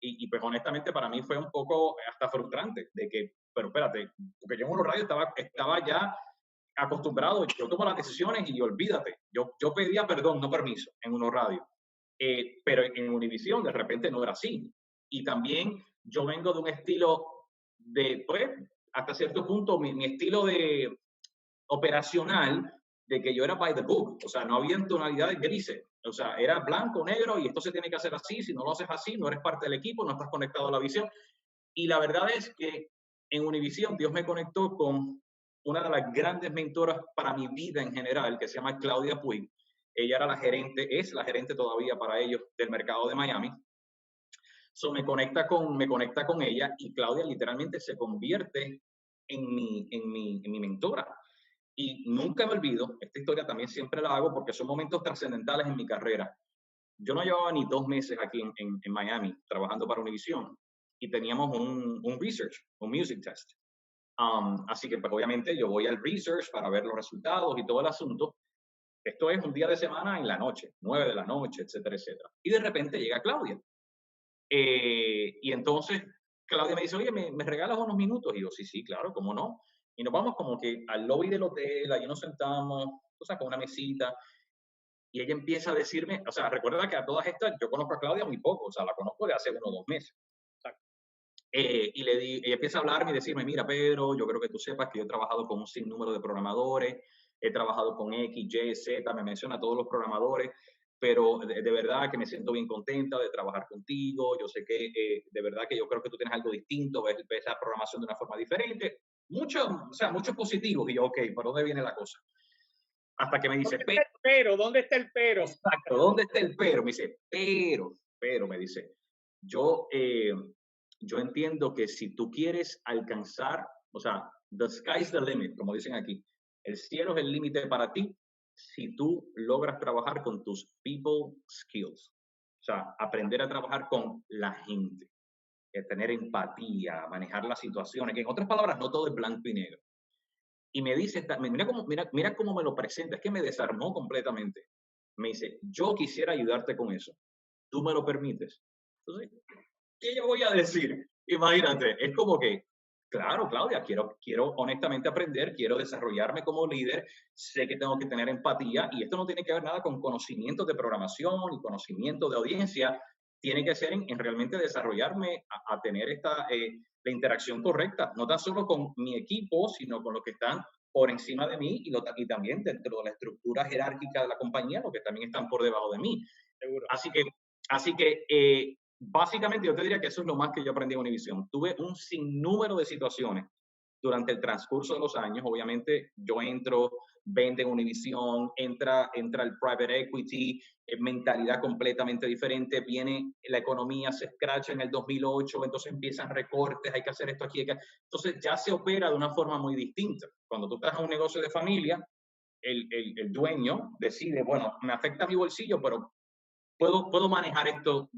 Y pues honestamente para mí fue un poco hasta frustrante de que, pero espérate, porque yo en Uno Radio estaba ya acostumbrado, yo tomo las decisiones y olvídate, yo pedía perdón, no permiso en Uno Radio, pero en Univision de repente no era así. Y también yo vengo de un estilo de, pues, hasta cierto punto, mi estilo de operacional de que yo era by the book, o sea, no había tonalidades grises, o sea, era blanco, negro y esto se tiene que hacer así, si no lo haces así, no eres parte del equipo, no estás conectado a la visión. Y la verdad es que en Univision Dios me conectó con una de las grandes mentoras para mi vida en general, que se llama Claudia Puig. Ella era la gerente, es la gerente todavía para ellos del mercado de Miami. So me conecta con ella y Claudia literalmente se convierte en mi mentora. Y nunca me olvido, esta historia también siempre la hago porque son momentos trascendentales en mi carrera. Yo no llevaba ni 2 meses aquí en Miami trabajando para Univision y teníamos un research, un music test. Así que pues, obviamente yo voy al research para ver los resultados y todo el asunto. Esto es un día de semana en la noche, 9 de la noche, etcétera, etcétera. Y de repente llega Claudia. Y entonces Claudia me dice, oye, ¿me regalas unos minutos? Y yo, sí, sí, claro, ¿cómo no? Y nos vamos como que al lobby del hotel, allí nos sentamos, o sea, con una mesita, y ella empieza a decirme, o sea, recuerda que a todas estas yo conozco a Claudia muy poco, o sea, la conozco de hace 1 o 2 meses. Ella empieza a hablarme y decirme, mira, Pedro, yo creo que tú sepas que yo he trabajado con un sinnúmero de programadores, he trabajado con X, Y, Z, me menciona a todos los programadores, pero de verdad que me siento bien contenta de trabajar contigo, yo sé que de verdad que yo creo que tú tienes algo distinto, ves la programación de una forma diferente, o sea, muchos positivos, y yo, ok, ¿por dónde viene la cosa? Hasta que me dice, ¿Dónde está el pero? ¿Dónde está el pero? exacto, ¿dónde está el pero? Me dice, pero, me dice, yo, yo entiendo que si tú quieres alcanzar, o sea, the sky's the limit, como dicen aquí, el cielo es el límite para ti si tú logras trabajar con tus people skills, o sea, aprender a trabajar con la gente, tener empatía, manejar las situaciones, que en otras palabras, no todo es blanco y negro. Y me dice, mira cómo me lo presenta, es que me desarmó completamente. Me dice, yo quisiera ayudarte con eso. ¿Tú me lo permites? Entonces, ¿qué yo voy a decir? Imagínate, es como que, claro, Claudia, quiero honestamente aprender, quiero desarrollarme como líder, sé que tengo que tener empatía y esto no tiene que ver nada con conocimientos de programación y conocimiento de audiencia, tiene que ser en realmente desarrollarme a tener la interacción correcta, no tan solo con mi equipo, sino con los que están por encima de mí y también dentro de la estructura jerárquica de la compañía, los que también están por debajo de mí. Seguro. Así que básicamente yo te diría que eso es lo más que yo aprendí en Univision. Tuve un sinnúmero de situaciones durante el transcurso de los años. Obviamente yo entro, vende en Univision, entra el private equity, mentalidad completamente diferente, viene la economía, se escracha en el 2008, entonces empiezan recortes, hay que hacer esto aquí. Entonces ya se opera de una forma muy distinta. Cuando tú estás en un negocio de familia, el dueño decide, bueno, me afecta mi bolsillo, pero puedo manejar esto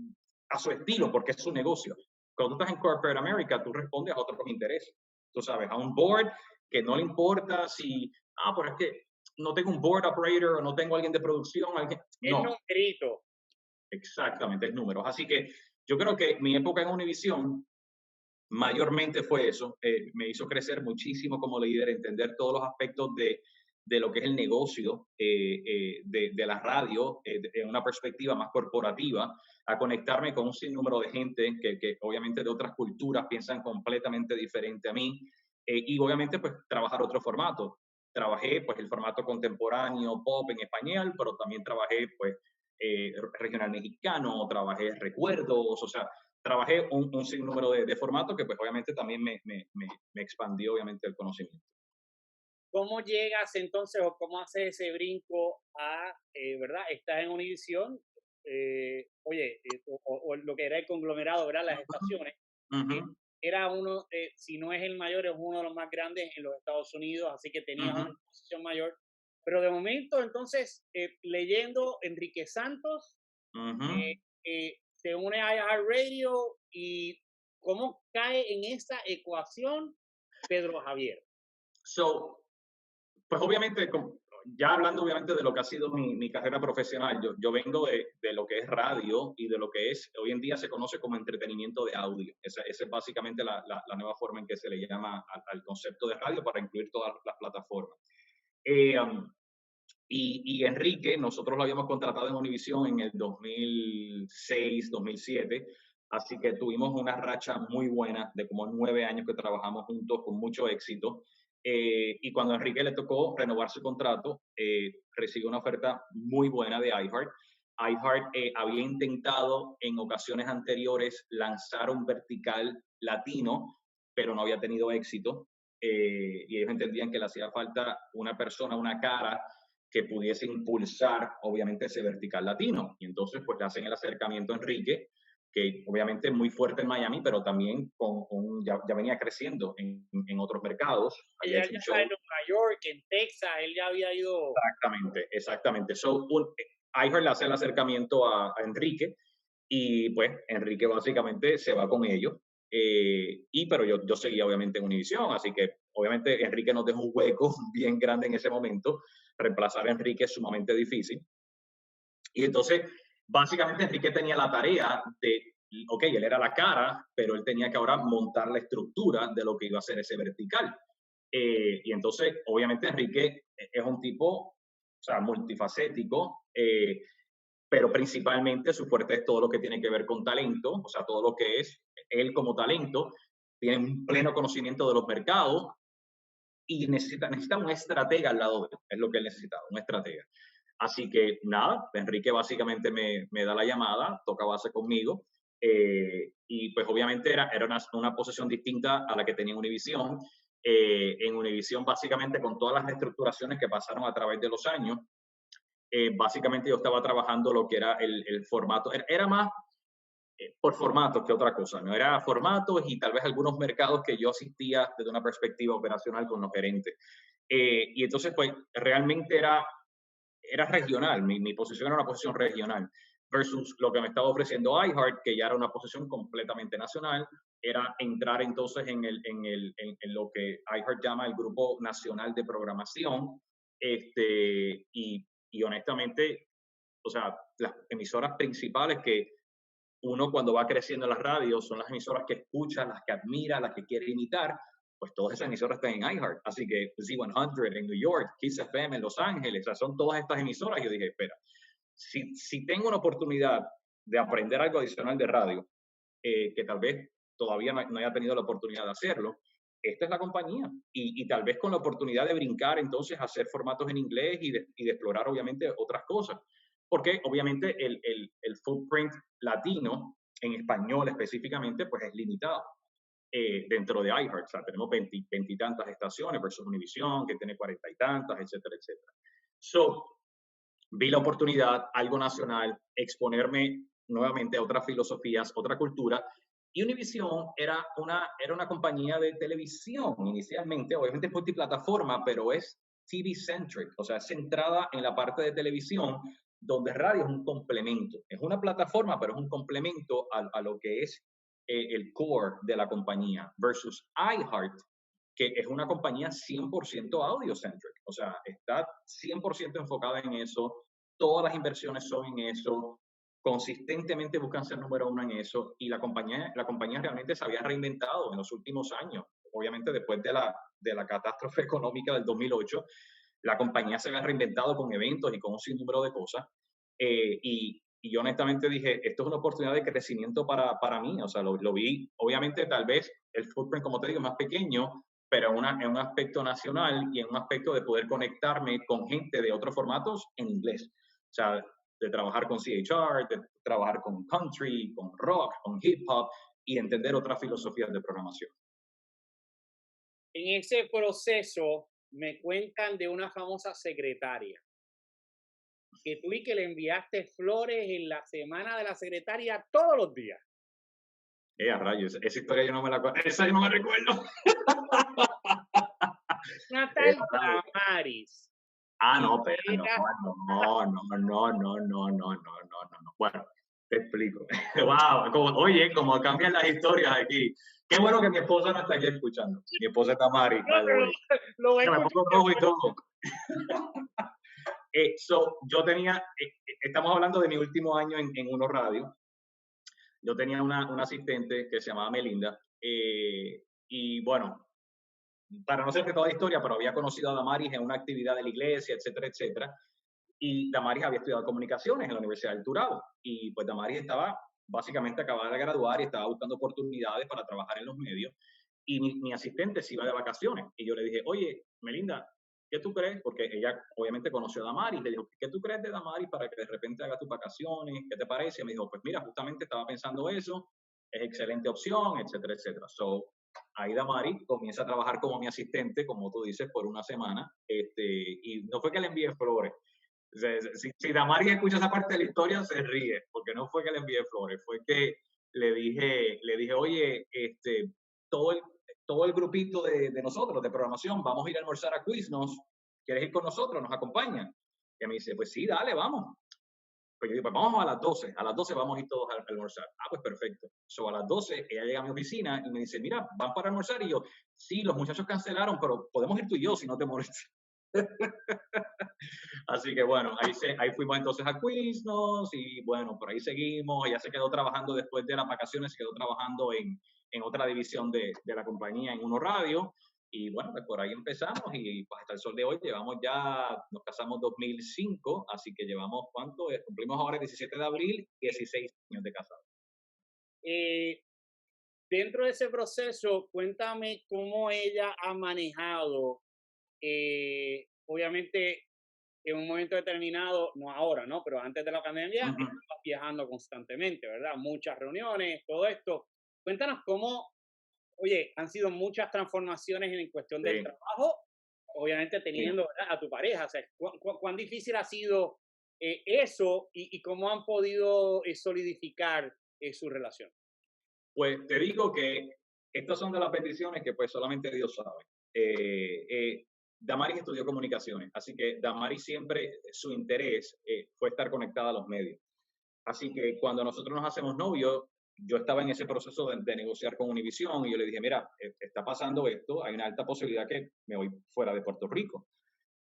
a su estilo porque es su negocio. Cuando tú estás en Corporate America, tú respondes a otros intereses. Tú sabes, a un board que no le importa si, pero es que no tengo un board operator o no tengo alguien de producción. El No, numerito. exactamente, es números. Así que yo creo que mi época en Univision mayormente fue eso. Me hizo crecer muchísimo como líder, entender todos los aspectos de lo que es el negocio de la radio en una perspectiva más corporativa, a conectarme con un sinnúmero de gente que obviamente de otras culturas piensan completamente diferente a mí y obviamente pues trabajar otro formato. Trabajé pues el formato contemporáneo, pop en español, pero también trabajé pues regional mexicano, trabajé recuerdos, o sea, trabajé un sinnúmero de formatos que pues obviamente también me expandió obviamente el conocimiento. ¿Cómo llegas entonces o cómo haces ese brinco a, verdad? Estás en Univision, o lo que era el conglomerado, ¿verdad? Las estaciones. Uh-huh. Era uno, si no es el mayor, es uno de los más grandes en los Estados Unidos, así que tenías una posición mayor. Pero de momento, entonces, leyendo Enrique Santos, se une a iHeartRadio y cómo cae en esa ecuación Pedro Javier. So, pues obviamente, ya hablando obviamente de lo que ha sido mi carrera profesional, yo vengo de lo que es radio y de lo que es, hoy en día se conoce como entretenimiento de audio. Esa es básicamente la nueva forma en que se le llama al concepto de radio para incluir todas las plataformas. Y Enrique, nosotros lo habíamos contratado en Univision en el 2006, 2007, así que tuvimos una racha muy buena de como 9 años que trabajamos juntos con mucho éxito. Y cuando a Enrique le tocó renovar su contrato, recibió una oferta muy buena de iHeart. iHeart había intentado en ocasiones anteriores lanzar un vertical latino, pero no había tenido éxito. Y ellos entendían que le hacía falta una persona, una cara que pudiese impulsar, obviamente, ese vertical latino. Y entonces, pues, le hacen el acercamiento a Enrique, que obviamente es muy fuerte en Miami, pero también ya venía creciendo en otros mercados. Había Ella hecho ya un está en show. Nueva York, en Texas, él ya había ido. Exactamente, exactamente. iHeart le hace el acercamiento a Enrique y pues Enrique básicamente se va con ellos. Pero yo seguía obviamente en Univision, así que obviamente Enrique nos dejó un hueco bien grande en ese momento. Reemplazar a Enrique es sumamente difícil. Y entonces, básicamente Enrique tenía la tarea de, ok, él era la cara, pero él tenía que ahora montar la estructura de lo que iba a ser ese vertical. Y entonces, obviamente, Enrique es un tipo, o sea, multifacético, pero principalmente su fuerte es todo lo que tiene que ver con talento, o sea, todo lo que es él como talento, tiene un pleno conocimiento de los mercados y necesita un estratega al lado de él, es lo que él necesitaba, un estratega. Así que nada, Enrique básicamente me da la llamada, toca base conmigo, y pues obviamente era una posición distinta a la que tenía Univision. En Univision básicamente con todas las reestructuraciones que pasaron a través de los años, básicamente yo estaba trabajando lo que era el formato, era más por formatos que otra cosa, no era formatos y tal vez algunos mercados que yo asistía desde una perspectiva operacional con los gerentes. Y entonces pues realmente era regional, mi posición era una posición regional, versus lo que me estaba ofreciendo iHeart, que ya era una posición completamente nacional, era entrar entonces en lo que iHeart llama el Grupo Nacional de Programación, y honestamente, o sea, las emisoras principales que uno cuando va creciendo en las radios son las emisoras que escucha, las que admira, las que quiere imitar, pues todas esas emisoras están en iHeart. Así que Z100 en New York, Kiss FM en Los Ángeles, o sea, son todas estas emisoras. Y yo dije, espera, si tengo una oportunidad de aprender algo adicional de radio, que tal vez todavía no haya tenido la oportunidad de hacerlo, esta es la compañía. Y tal vez con la oportunidad de brincar entonces a hacer formatos en inglés y de explorar obviamente otras cosas. Porque obviamente el footprint latino, en español específicamente, pues es limitado dentro de iHeart. O sea, tenemos 20 y tantas estaciones versus Univision, que tiene 40 y tantas, etcétera, etcétera. So, vi la oportunidad, algo nacional, exponerme nuevamente a otras filosofías, otra cultura. Y Univision era una compañía de televisión inicialmente, obviamente es multiplataforma, pero es TV-centric, o sea, es centrada en la parte de televisión, donde radio es un complemento. Es una plataforma, pero es un complemento a lo que es el core de la compañía, versus iHeart, que es una compañía 100% audio-centric, o sea, está 100% enfocada en eso, todas las inversiones son en eso, consistentemente buscan ser número uno en eso, y la compañía realmente se había reinventado en los últimos años. Obviamente después de la catástrofe económica del 2008, la compañía se había reinventado con eventos y con un sinnúmero de cosas, y yo honestamente dije, esto es una oportunidad de crecimiento para mí, o sea, lo vi, obviamente tal vez el footprint, como te digo, es más pequeño, pero en un aspecto nacional y en un aspecto de poder conectarme con gente de otros formatos en inglés. O sea, de trabajar con CHR, de trabajar con country, con rock, con hip hop y entender otras filosofías de programación. En ese proceso me cuentan de una famosa secretaria que tú y que le enviaste flores en la semana de la secretaria todos los días. A rayos, esa historia yo no me la acuerdo. Esa yo no me recuerdo. Natal Damaris. No, pero no. Bueno, te explico. Wow, oye, como cambian las historias aquí. Qué bueno que mi esposa no está aquí escuchando. Mi esposa está Mari, by the way. Lo Me pongo rojo y todo. Yo tenía, estamos hablando de mi último año en Uno Radio. Yo tenía una asistente que se llamaba Melinda. Y bueno, para no ser toda la historia, pero había conocido a Damaris en una actividad de la iglesia, etcétera, etcétera. Y Damaris había estudiado comunicaciones en la Universidad del Turabo. Y pues Damaris estaba básicamente acabada de graduar y estaba buscando oportunidades para trabajar en los medios. y mi asistente se iba de vacaciones. Y yo le dije, oye, Melinda, ¿qué tú crees? Porque ella obviamente conoció a Damaris. Le dijo, ¿qué tú crees de Damaris para que de repente haga tus vacaciones? ¿Qué te parece? Y me dijo, pues mira, justamente estaba pensando eso, es excelente opción, etcétera, etcétera. So, ahí Damaris comienza a trabajar como mi asistente, como tú dices, por una semana. Y no fue que le envié flores. Si Damaris escucha esa parte de la historia, se ríe, porque no fue que le envié flores, fue que le dije, oye, todo el, todo el grupito de nosotros, de programación, vamos a ir a almorzar a Quiznos, ¿quieres ir con nosotros? ¿Nos acompañan? Y me dice, pues sí, dale, vamos. Pues yo digo, pues vamos a las 12 vamos a ir todos a almorzar. Ah, pues perfecto. So, a las 12 ella llega a mi oficina y me dice, mira, ¿van para almorzar? Y yo, sí, los muchachos cancelaron, pero podemos ir tú y yo si no te molestas. Así que bueno, ahí fuimos entonces a Quiznos y bueno, por ahí seguimos. Ella se quedó trabajando después de las vacaciones, se quedó trabajando en otra división de la compañía, en Uno Radio. Y bueno, pues por ahí empezamos y pues hasta el sol de hoy llevamos ya, nos casamos 2005, así que llevamos, ¿cuánto? Cumplimos ahora el 17 de abril, 16 años de casado. Dentro de ese proceso, cuéntame cómo ella ha manejado, obviamente, en un momento determinado, no ahora, ¿no? Pero antes de la pandemia, estabas viajando constantemente, ¿verdad? Muchas reuniones, todo esto. Cuéntanos cómo, oye, han sido muchas transformaciones en cuestión del trabajo, obviamente teniendo, ¿verdad?, a tu pareja. O sea, ¿cuán difícil ha sido eso y cómo han podido solidificar su relación? Pues te digo que estas son de las bendiciones que pues solamente Dios sabe. Damaris estudió comunicaciones, así que Damaris siempre, su interés fue estar conectada a los medios. Así que cuando nosotros nos hacemos novios, yo estaba en ese proceso de negociar con Univision y yo le dije, mira, está pasando esto, hay una alta posibilidad que me voy fuera de Puerto Rico.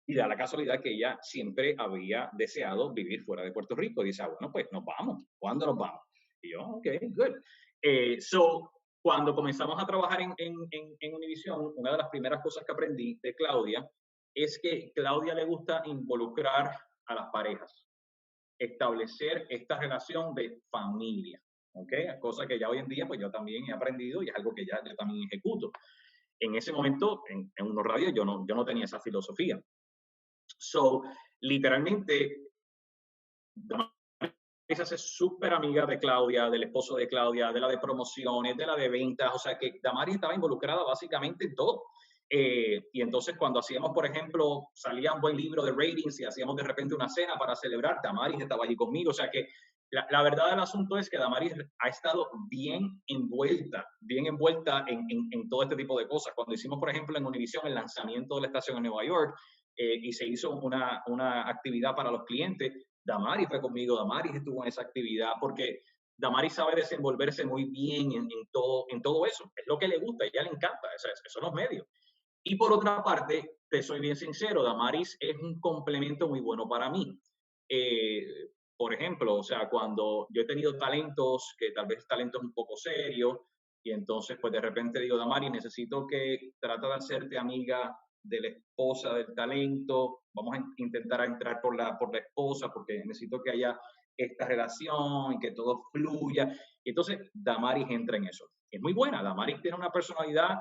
Y da la casualidad que ella siempre había deseado vivir fuera de Puerto Rico. Y dice, ah, bueno, pues nos vamos. ¿Cuándo nos vamos? Y yo, ok, good. So, cuando comenzamos a trabajar en Univision, una de las primeras cosas que aprendí de Claudia es que Claudia le gusta involucrar a las parejas, establecer esta relación de familia, ¿ok? Cosa que ya hoy en día pues yo también he aprendido y es algo que ya yo también ejecuto. En ese momento, en Uno Radio, yo no tenía esa filosofía. So, literalmente, esa es súper amiga de Claudia, del esposo de Claudia, de la de promociones, de la de ventas, o sea que Damaris estaba involucrada básicamente en todo. Y entonces cuando hacíamos, por ejemplo, salía un buen libro de ratings y hacíamos de repente una cena para celebrar, Damaris estaba allí conmigo, o sea que la verdad del asunto es que Damaris ha estado bien envuelta en todo este tipo de cosas. Cuando hicimos, por ejemplo, en Univision el lanzamiento de la estación en Nueva York y se hizo una actividad para los clientes, Damaris fue conmigo, Damaris estuvo en esa actividad, porque Damaris sabe desenvolverse muy bien en todo eso. Es lo que le gusta, a ella le encanta, esos son los medios. Y por otra parte, te soy bien sincero, Damaris es un complemento muy bueno para mí. Por ejemplo, o sea, cuando yo he tenido talentos, que tal vez talentos un poco serios, y entonces pues de repente digo, Damaris, necesito que trata de hacerte amiga de la esposa del talento, vamos a intentar entrar por la esposa porque necesito que haya esta relación y que todo fluya. Y entonces Damaris entra en eso. Es muy buena, Damaris tiene una personalidad,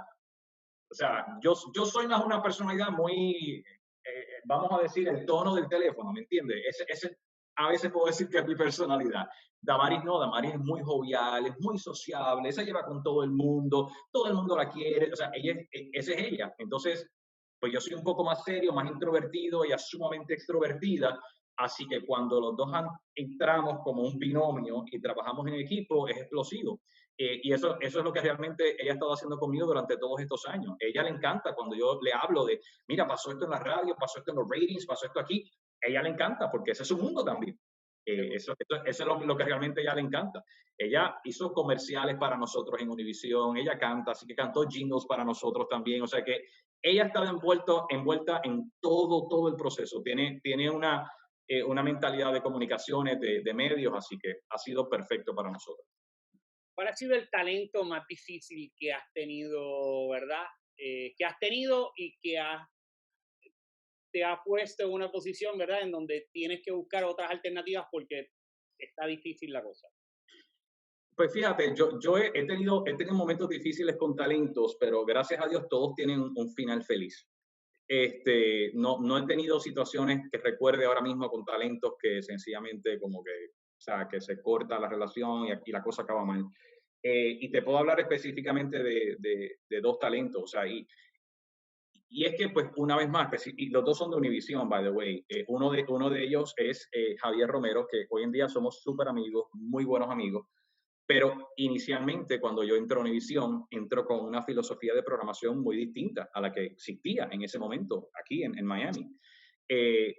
o sea, yo soy más una personalidad muy, vamos a decir, el tono del teléfono, ¿me entiendes? Ese, a veces puedo decir que es mi personalidad. Damaris no, Damaris es muy jovial, es muy sociable, se lleva con todo el mundo la quiere, o sea, esa es ella. Entonces, pues yo soy un poco más serio, más introvertido, ella es sumamente extrovertida, así que cuando los dos entramos como un binomio y trabajamos en equipo, es explosivo. Y eso es lo que realmente ella ha estado haciendo conmigo durante todos estos años. Ella le encanta cuando yo le hablo de, mira, pasó esto en la radio, pasó esto en los ratings, pasó esto aquí. A ella le encanta porque ese es su mundo también. Eso es lo que realmente a ella le encanta. Ella hizo comerciales para nosotros en Univision, ella canta, así que cantó jingles para nosotros también. O sea que ella está envuelta en todo el proceso. Tiene una mentalidad de comunicaciones, de medios, así que ha sido perfecto para nosotros. ¿Cuál ha sido el talento más difícil que has tenido, verdad? Que has tenido y que te ha puesto en una posición, ¿verdad? En donde tienes que buscar otras alternativas porque está difícil la cosa. Pues fíjate, yo he tenido momentos difíciles con talentos, pero gracias a Dios todos tienen un final feliz. No he tenido situaciones que recuerde ahora mismo con talentos que sencillamente como que, o sea, que se corta la relación y aquí la cosa acaba mal. Y te puedo hablar específicamente de dos talentos, o sea, y es que, pues, una vez más, pues, y los dos son de Univision, by the way. Uno de ellos es Javier Romero, que hoy en día somos súper amigos, muy buenos amigos. Pero inicialmente, cuando yo entro a Univision, entro con una filosofía de programación muy distinta a la que existía en ese momento aquí en Miami,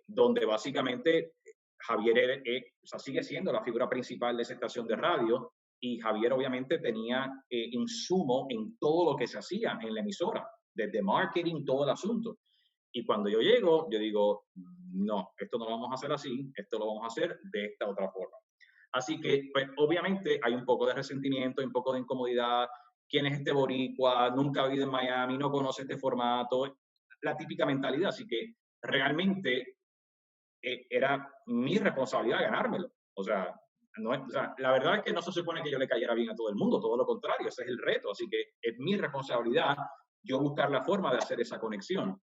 donde básicamente Javier o sea, sigue siendo la figura principal de esa estación de radio y Javier obviamente tenía insumo en todo lo que se hacía en la emisora, desde marketing, todo el asunto. Y cuando yo llego, yo digo, no, esto no lo vamos a hacer así, esto lo vamos a hacer de esta otra forma. Así que, pues, obviamente hay un poco de resentimiento, hay un poco de incomodidad. ¿Quién es este boricua? Nunca ha vivido en Miami, no conoce este formato. La típica mentalidad. Así que realmente era mi responsabilidad ganármelo. O sea, o sea, la verdad es que no se supone que yo le cayera bien a todo el mundo, todo lo contrario, ese es el reto. Así que es mi responsabilidad yo buscar la forma de hacer esa conexión.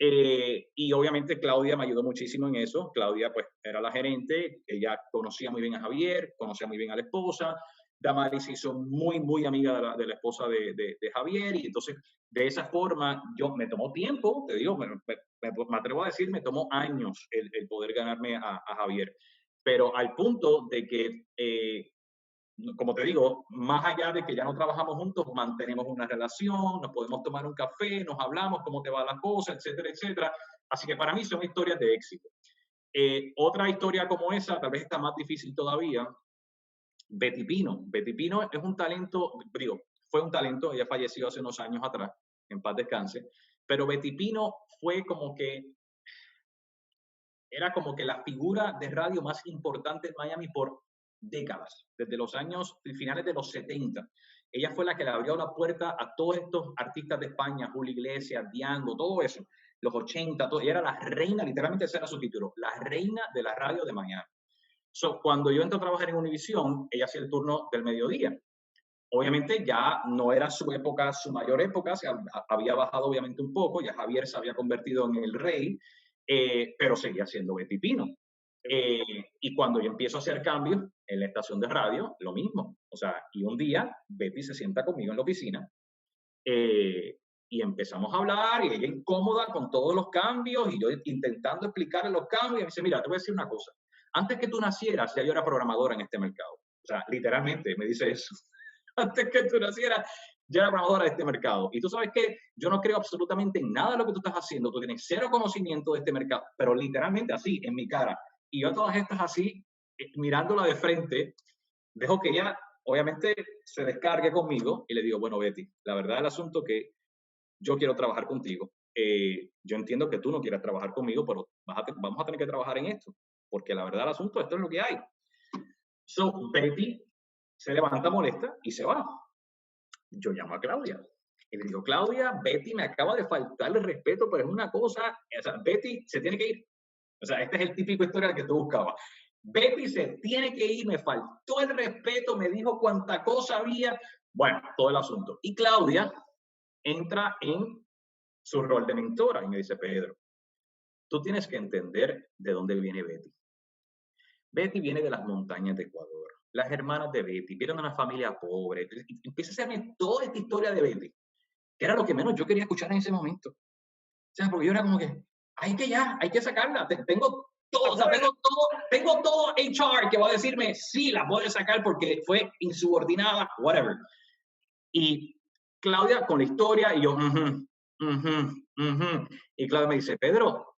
Y obviamente Claudia me ayudó muchísimo en eso. Claudia pues era la gerente, ella conocía muy bien a Javier, conocía muy bien a la esposa. Damaris se hizo muy, muy amiga de la esposa de Javier y entonces de esa forma yo me tomó tiempo, te digo, me atrevo a decir, me tomó años el poder ganarme a Javier. Pero al punto de que como te digo, más allá de que ya no trabajamos juntos, mantenemos una relación, nos podemos tomar un café, nos hablamos, cómo te va la cosa, etcétera, etcétera. Así que para mí son historias de éxito. Otra historia como esa, tal vez está más difícil todavía, Betty Pino. Betty Pino es un talento, digo, fue un talento, ella falleció hace unos años atrás, en paz descanse, pero Betty Pino fue como que, era como que la figura de radio más importante en Miami por décadas, desde los años finales de los 70. Ella fue la que le abrió la puerta a todos estos artistas de España, Julio Iglesias, Diango, todo eso, los 80, todo. Ella era la reina, literalmente ese era su título, la reina de la radio de Miami. Cuando yo entré a trabajar en Univision, ella hacía el turno del mediodía. Obviamente ya no era su época, su mayor época, se había bajado obviamente un poco, ya Javier se había convertido en el rey, pero seguía siendo Betty Pino. Y cuando yo empiezo a hacer cambios en la estación de radio, lo mismo. O sea, y un día Betty se sienta conmigo en la oficina y empezamos a hablar y ella incómoda con todos los cambios y yo intentando explicarle los cambios y me dice, mira, te voy a decir una cosa. Antes que tú nacieras, ya yo era programadora en este mercado. O sea, literalmente me dice eso. Antes que tú nacieras, ya era programadora de este mercado. Y tú sabes que yo no creo absolutamente en nada de lo que tú estás haciendo. Tú tienes cero conocimiento de este mercado, pero literalmente así, en mi cara. Y yo a todas estas así, mirándola de frente, dejo que ella, obviamente, se descargue conmigo y le digo, bueno, Betty, la verdad del asunto que yo quiero trabajar contigo. Yo entiendo que tú no quieras trabajar conmigo, pero vamos a tener que trabajar en esto, porque la verdad del asunto, esto es lo que hay. Betty se levanta molesta y se va. Yo llamo a Claudia y le digo, Claudia, Betty me acaba de faltar el respeto, pero es una cosa, o sea, Betty se tiene que ir. O sea, este es el típico historial que tú buscabas. Betty se tiene que ir, me faltó el respeto, me dijo cuánta cosa había. Bueno, todo el asunto. Y Claudia entra en su rol de mentora y me dice, Pedro, tú tienes que entender de dónde viene Betty. Betty viene de las montañas de Ecuador. Las hermanas de Betty vienen de una familia pobre. Empieza a hacerme toda esta historia de Betty, que era lo que menos yo quería escuchar en ese momento. O sea, porque yo era como que, hay que sacarla. Tengo todo, o sea, tengo todo HR que va a decirme, sí, la puedes sacar porque fue insubordinada, whatever. Y Claudia con la historia y yo, y Claudia me dice, Pedro,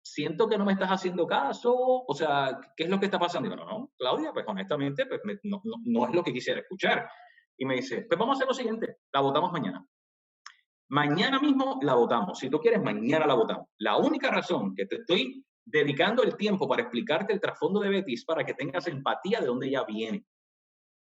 siento que no me estás haciendo caso, o sea, ¿qué es lo que está pasando? Y yo, no, Claudia, pues honestamente, pues no es lo que quisiera escuchar. Y me dice, pues vamos a hacer lo siguiente, la votamos mañana. Mañana mismo la votamos. Si tú quieres, mañana la votamos. La única razón que te estoy dedicando el tiempo para explicarte el trasfondo de Betty es para que tengas empatía de dónde ella viene.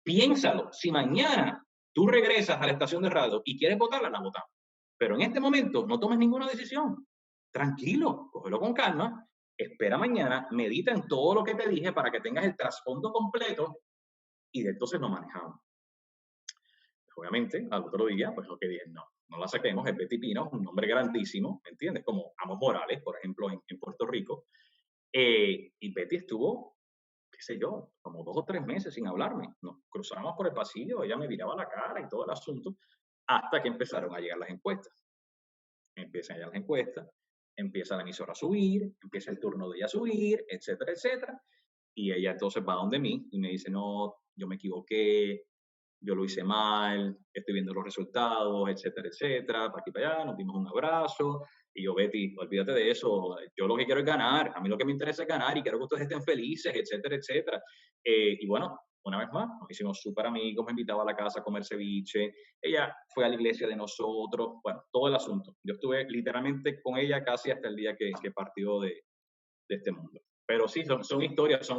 Piénsalo, si mañana tú regresas a la estación de radio y quieres votarla, la votamos. Pero en este momento no tomes ninguna decisión. Tranquilo, cógelo con calma, espera mañana, medita en todo lo que te dije para que tengas el trasfondo completo y de entonces nos manejamos. Obviamente, al otro día, pues lo que dije, no la saquemos, es Betty Pino, un nombre grandísimo, ¿me entiendes? Como Amos Morales, por ejemplo, en Puerto Rico. Y Betty estuvo, qué sé yo, como 2 o 3 meses sin hablarme. Nos cruzábamos por el pasillo, ella me miraba la cara y todo el asunto, hasta que empezaron a llegar las encuestas. Empiezan a llegar las encuestas, empieza la emisora a subir, empieza el turno de ella a subir, etcétera, etcétera. Y ella entonces va donde mí y me dice, no, yo me equivoqué, yo lo hice mal, estoy viendo los resultados, etcétera, etcétera, para aquí para allá, nos dimos un abrazo, y yo, Betty, olvídate de eso, yo lo que quiero es ganar, a mí lo que me interesa es ganar y quiero que ustedes estén felices, etcétera, etcétera. Y bueno, una vez más, nos hicimos súper amigos, me invitaba a la casa a comer ceviche, ella fue a la iglesia de nosotros, bueno, todo el asunto. Yo estuve literalmente con ella casi hasta el día que partió de este mundo. Pero sí, son historias,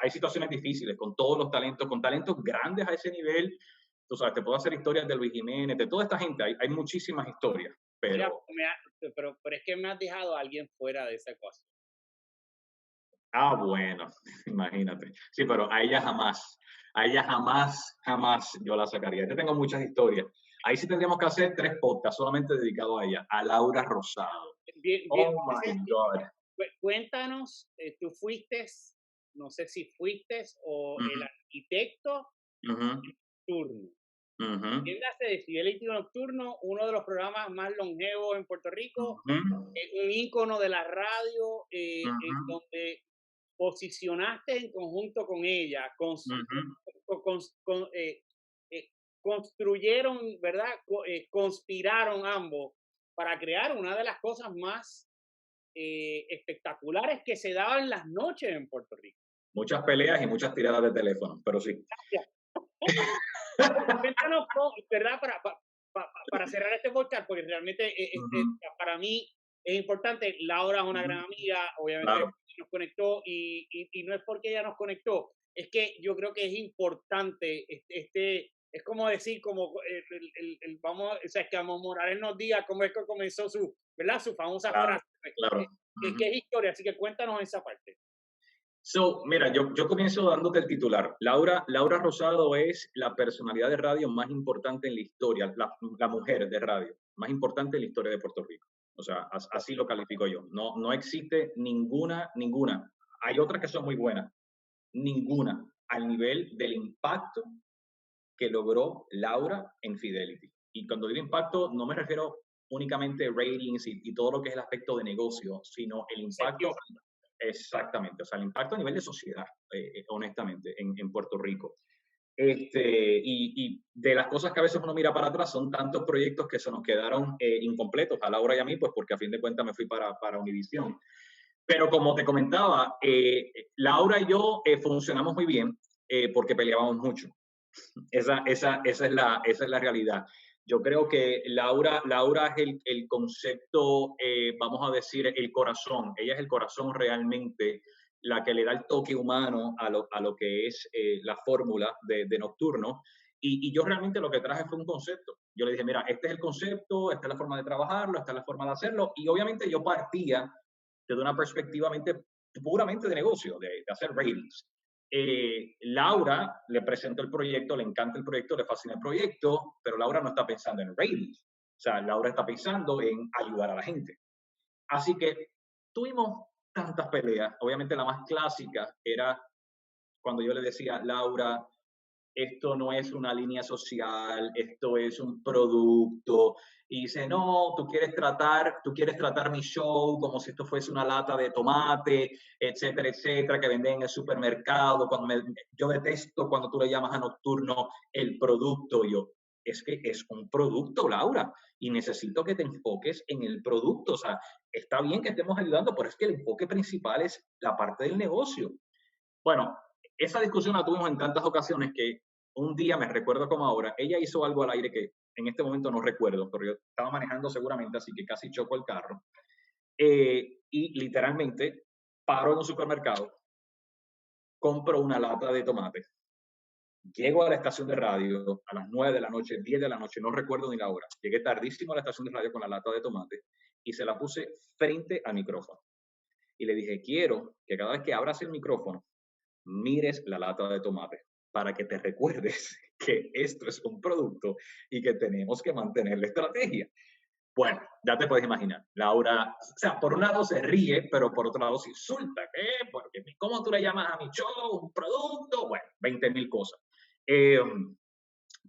hay situaciones difíciles con todos los talentos, con talentos grandes a ese nivel. Tú sabes, te puedo hacer historias de Luis Jiménez, de toda esta gente, hay muchísimas historias, Mira, pero, pero es que me has dejado a alguien fuera de esa ecuación. bueno, imagínate. Sí, pero a ella jamás, jamás yo la sacaría. Yo tengo muchas historias. Ahí sí tendríamos que hacer 3 podcasts solamente dedicados a ella, a Laura Rosado. Bien, bien, Oh my God. cuéntanos, tú fuiste, no sé si fuiste o el Ujú, arquitecto ujú, turno. ujú, Entiéndase de Fidelity Nocturno, uno de los programas más longevos en Puerto Rico, ujú, un ícono de la radio, en ujú, donde posicionaste en conjunto con ella, ujú. con- eh, construyeron, ¿verdad? Conspiraron ambos para crear una de las cosas más espectaculares que se daban las noches en Puerto Rico. Muchas peleas y muchas tiradas de teléfono, pero sí. Cuéntanos, ¿verdad? Para cerrar este podcast, porque realmente Ujú, para mí es importante. Laura es una ujú, gran amiga, obviamente claro. nos conectó y no es porque ella nos conectó, es que yo creo que es importante, es como decir, como vamos, o sea, es que Amos Morales nos diga cómo es que comenzó su, ¿verdad? Su famosa Claro, frase, claro. que Ujú. es historia, así que cuéntanos esa parte. So, mira, yo comienzo dándote el titular. Laura Rosado es la personalidad de radio más importante en la historia, la mujer de radio más importante en la historia de Puerto Rico. O sea, así lo califico yo. No existe ninguna. Hay otras que son muy buenas, ninguna al nivel del impacto que logró Laura en Fidelity. Y cuando digo impacto, no me refiero únicamente a ratings y todo lo que es el aspecto de negocio, sino el impacto Percepción. exactamente, o sea, el impacto a nivel de sociedad, honestamente, en Puerto Rico. Y de las cosas que a veces uno mira para atrás, son tantos proyectos que se nos quedaron incompletos a Laura y a mí, pues porque a fin de cuentas me fui para Univisión. Pero como te comentaba, Laura y yo funcionamos muy bien porque peleábamos mucho. Esa es la realidad. Yo creo que Laura es el concepto, vamos a decir, el corazón. Ella es el corazón realmente, la que le da el toque humano a lo que es la fórmula de Nocturno. Y yo realmente lo que traje fue un concepto. Yo le dije, mira, este es el concepto, esta es la forma de trabajarlo, esta es la forma de hacerlo. Y obviamente yo partía desde una perspectiva puramente de negocio, de hacer ratings. Laura le presentó el proyecto, le encanta el proyecto, le fascina el proyecto, pero Laura no está pensando en ratings. O sea, Laura está pensando en ayudar a la gente. Así que tuvimos tantas peleas. Obviamente la más clásica era cuando yo le decía, Laura, esto no es una línea social, esto es un producto. Y dice, no, tú quieres tratar mi show como si esto fuese una lata de tomate, etcétera, etcétera, que venden en el supermercado. Yo detesto cuando tú le llamas a Nocturno el producto. Yo, es que es un producto, Laura, y necesito que te enfoques en el producto. O sea, está bien que estemos ayudando, pero es que el enfoque principal es la parte del negocio. Bueno, esa discusión la tuvimos en tantas ocasiones que un día, me recuerdo como ahora, ella hizo algo al aire que en este momento no recuerdo, pero yo estaba manejando seguramente, así que casi choco el carro. Y literalmente paro en un supermercado, compro una lata de tomate, llego a la estación de radio a las 9 de la noche, 10 de la noche, no recuerdo ni la hora. Llegué tardísimo a la estación de radio con la lata de tomate y se la puse frente al micrófono. Y le dije, quiero que cada vez que abras el micrófono, mires la lata de tomate, para que te recuerdes que esto es un producto y que tenemos que mantener la estrategia. Bueno, ya te puedes imaginar. Laura, o sea, por un lado se ríe, pero por otro lado se insulta. ¿Qué? Porque, ¿cómo tú le llamas a mi show un producto? Bueno, 20.000 cosas. Eh,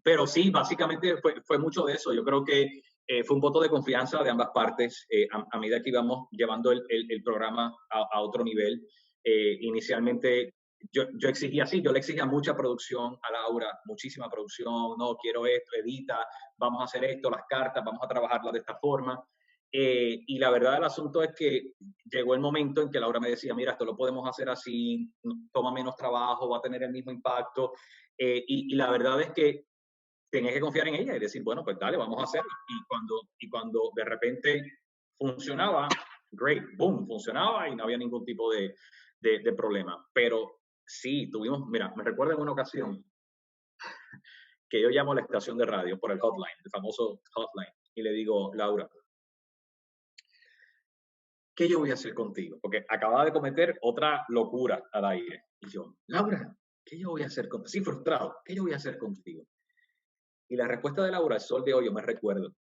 pero sí, básicamente fue mucho de eso. Yo creo que fue un voto de confianza de ambas partes a medida que íbamos llevando el programa a otro nivel. Inicialmente yo exigía, sí, yo le exigía mucha producción a Laura, muchísima producción, no, quiero esto, edita, vamos a hacer esto, las cartas, vamos a trabajarlas de esta forma. Y la verdad del asunto es que llegó el momento en que Laura me decía, mira, esto lo podemos hacer así, toma menos trabajo, va a tener el mismo impacto. Y la verdad es que tenés que confiar en ella y decir, bueno, pues dale, vamos a hacerlo. Y cuando de repente funcionaba, great, boom, funcionaba y no había ningún tipo de problema. Pero sí, tuvimos, mira, me recuerdo en una ocasión que yo llamo a la estación de radio por el hotline, el famoso hotline, y le digo, Laura, ¿qué yo voy a hacer contigo? Porque acababa de cometer otra locura al aire. Y yo, Laura, ¿qué yo voy a hacer contigo? Sí, frustrado, ¿qué yo voy a hacer contigo? Y la respuesta de Laura, el sol de hoy, yo me recuerdo,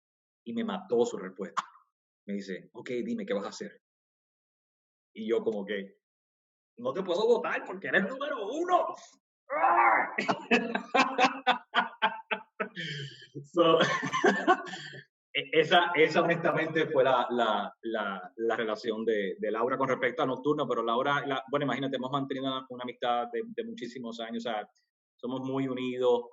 y me mató su respuesta. Me dice, ok, dime, ¿qué vas a hacer? Y yo como que, no te puedo votar porque eres el número uno. So, esa honestamente fue la relación de Laura con respecto a Nocturno, pero Laura, bueno, imagínate, hemos mantenido una amistad de muchísimos años, o sea, somos muy unidos,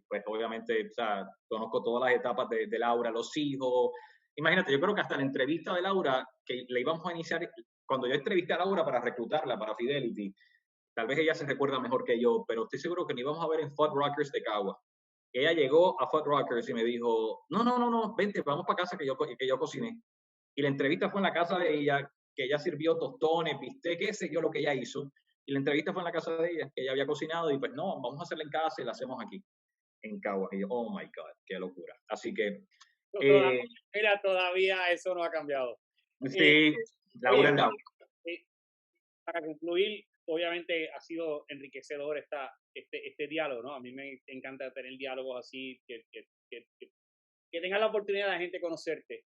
pues obviamente, o sea, conozco todas las etapas de Laura, los hijos. Imagínate, yo creo que hasta la entrevista de Laura, que le íbamos a iniciar, cuando yo entrevisté a Laura para reclutarla para Fidelity, tal vez ella se recuerda mejor que yo, pero estoy seguro que nos íbamos a ver en Fudd Rockers de Cagua. Ella llegó a Fudd Rockers y me dijo, no, vente, vamos para casa que yo cociné. Y la entrevista fue en la casa de ella, que ella sirvió tostones, bistec, qué sé yo lo que ella hizo. Y la entrevista fue en la casa de ella, que ella había cocinado, y pues no, vamos a hacerla en casa y la hacemos aquí, en Cagua. Y yo, oh my God, qué locura. Así que, Todavía, mira, todavía eso no ha cambiado. sí, Laura Oye, es Laura. para concluir, obviamente ha sido enriquecedor este diálogo, ¿no? A mí me encanta tener diálogos así, que tenga la oportunidad de la gente conocerte.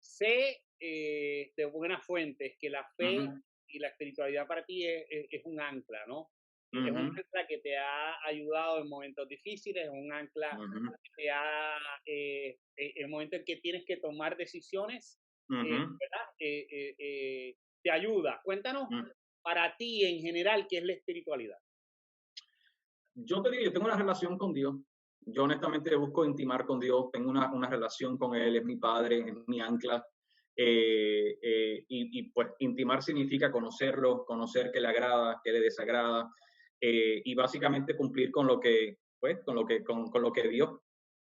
Sé de buenas fuentes que la fe y la espiritualidad para ti es un ancla, ¿no? Es un ancla que te ha ayudado en momentos difíciles, es un ancla que te ha, en el momento en que tienes que tomar decisiones, ¿verdad? Te ayuda. Cuéntanos para ti en general qué es la espiritualidad. Yo te digo, yo tengo una relación con Dios. Yo honestamente busco intimar con Dios, tengo una relación con Él, es mi Padre, es mi ancla. Y pues intimar significa conocerlo, conocer qué le agrada, qué le desagrada, y básicamente cumplir con lo que, pues, con lo que Dios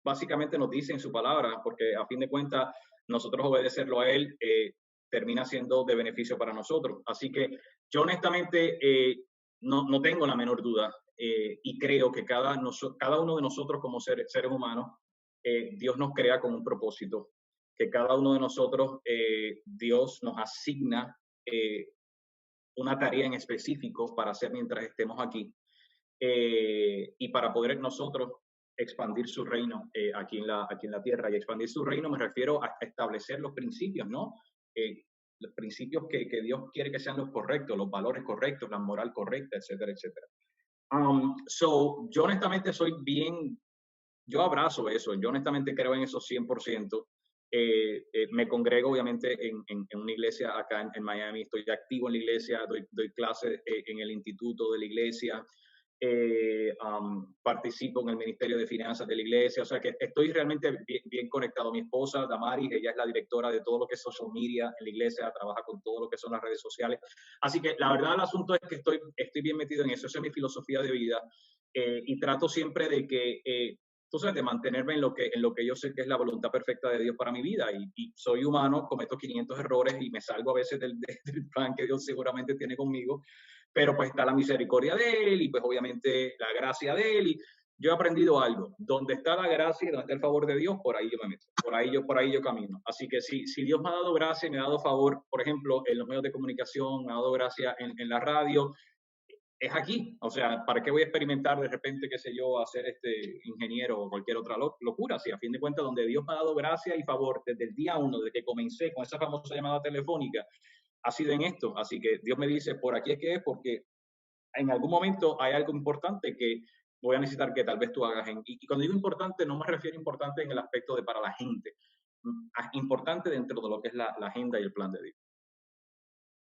básicamente nos dice en su palabra, porque a fin de cuentas nosotros obedecerlo a Él termina siendo de beneficio para nosotros. Así que yo honestamente no tengo la menor duda y creo que cada uno de nosotros como seres humanos, Dios nos crea con un propósito, que cada uno de nosotros, Dios nos asigna una tarea en específico para hacer mientras estemos aquí y para poder nosotros expandir su reino aquí en la tierra. Y expandir su reino me refiero a establecer los principios, ¿no? Los principios que Dios quiere que sean los correctos, los valores correctos, la moral correcta, etcétera, etcétera. Yo honestamente yo abrazo eso, yo honestamente creo en eso 100%. Me congrego obviamente en una iglesia acá en Miami, estoy activo en la iglesia, doy clases en el instituto de la iglesia, participo en el Ministerio de Finanzas de la iglesia, o sea que estoy realmente bien conectado. Mi esposa, Damaris, ella es la directora de todo lo que es social media en la iglesia, trabaja con todo lo que son las redes sociales. Así que la verdad el asunto es que estoy bien metido en eso, esa es mi filosofía de vida y trato siempre de que tú sabes, de mantenerme en lo que yo sé que es la voluntad perfecta de Dios para mi vida. Y soy humano, cometo 500 errores y me salgo a veces del plan que Dios seguramente tiene conmigo, pero pues está la misericordia de Él y pues obviamente la gracia de Él. Y yo he aprendido algo, donde está la gracia y donde está el favor de Dios, por ahí yo me meto, por ahí yo camino. Así que si Dios me ha dado gracia y me ha dado favor, por ejemplo, en los medios de comunicación, me ha dado gracia en la radio, es aquí. O sea, ¿para qué voy a experimentar de repente, qué sé yo, a ser ingeniero o cualquier otra locura? Si a fin de cuentas, donde Dios me ha dado gracia y favor desde el día uno, desde que comencé con esa famosa llamada telefónica, ha sido en esto. Así que Dios me dice, por aquí es que es, porque en algún momento hay algo importante que voy a necesitar que tal vez tú hagas. Y cuando digo importante, no me refiero a importante en el aspecto de para la gente, importante dentro de lo que es la agenda y el plan de Dios.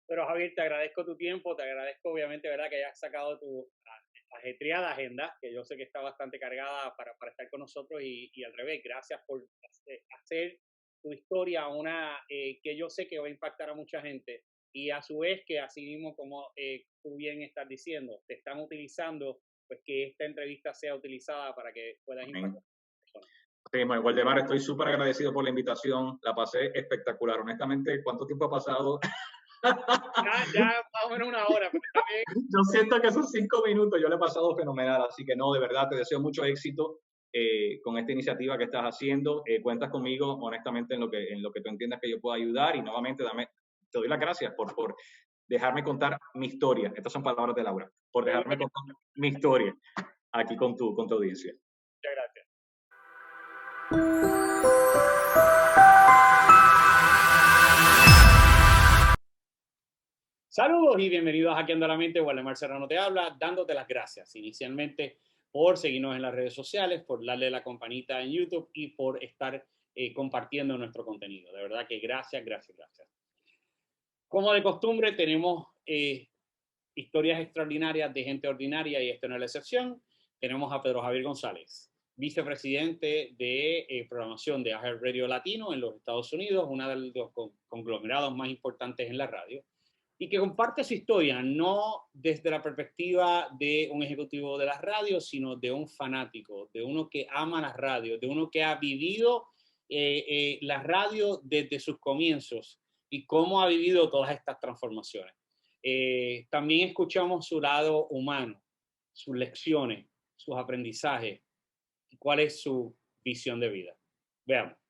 Pero Javier, te agradezco tu tiempo, te agradezco obviamente, ¿verdad?, que hayas sacado tu ajetreada agenda, que yo sé que está bastante cargada para estar con nosotros y al revés, gracias por hacer tu historia una que yo sé que va a impactar a mucha gente y a su vez que así mismo como tú bien estás diciendo, te están utilizando, pues que esta entrevista sea utilizada para que puedas impactar a las personas. Sí, Waldemar, estoy súper agradecido por la invitación, la pasé espectacular. Honestamente, ¿cuánto tiempo ha pasado? Ya más o menos una hora, pero está bien. Yo siento que son 5 minutos, yo le he pasado fenomenal, así que no, de verdad te deseo mucho éxito con esta iniciativa que estás haciendo. Cuentas conmigo, honestamente, en lo que tú entiendas que yo pueda ayudar y nuevamente te doy las gracias por dejarme contar mi historia. Estas son palabras de Laura, por dejarme contar mi historia aquí con tu audiencia. Muchas gracias. Saludos y bienvenidos a Hackeando la Mente. Waldemar Serrano te habla, dándote las gracias inicialmente por seguirnos en las redes sociales, por darle la campanita en YouTube y por estar compartiendo nuestro contenido. De verdad que gracias, gracias, gracias. Como de costumbre, tenemos historias extraordinarias de gente ordinaria y esto no es la excepción. Tenemos a Pedro Javier González, vicepresidente de programación de iHeartRadio Latino en los Estados Unidos, uno de los conglomerados más importantes en la radio, y que comparte su historia no desde la perspectiva de un ejecutivo de las radios, sino de un fanático, de uno que ama las radios, de uno que ha vivido la radio desde sus comienzos y cómo ha vivido todas estas transformaciones. También escuchamos su lado humano, sus lecciones, sus aprendizajes y cuál es su visión de vida. Veamos.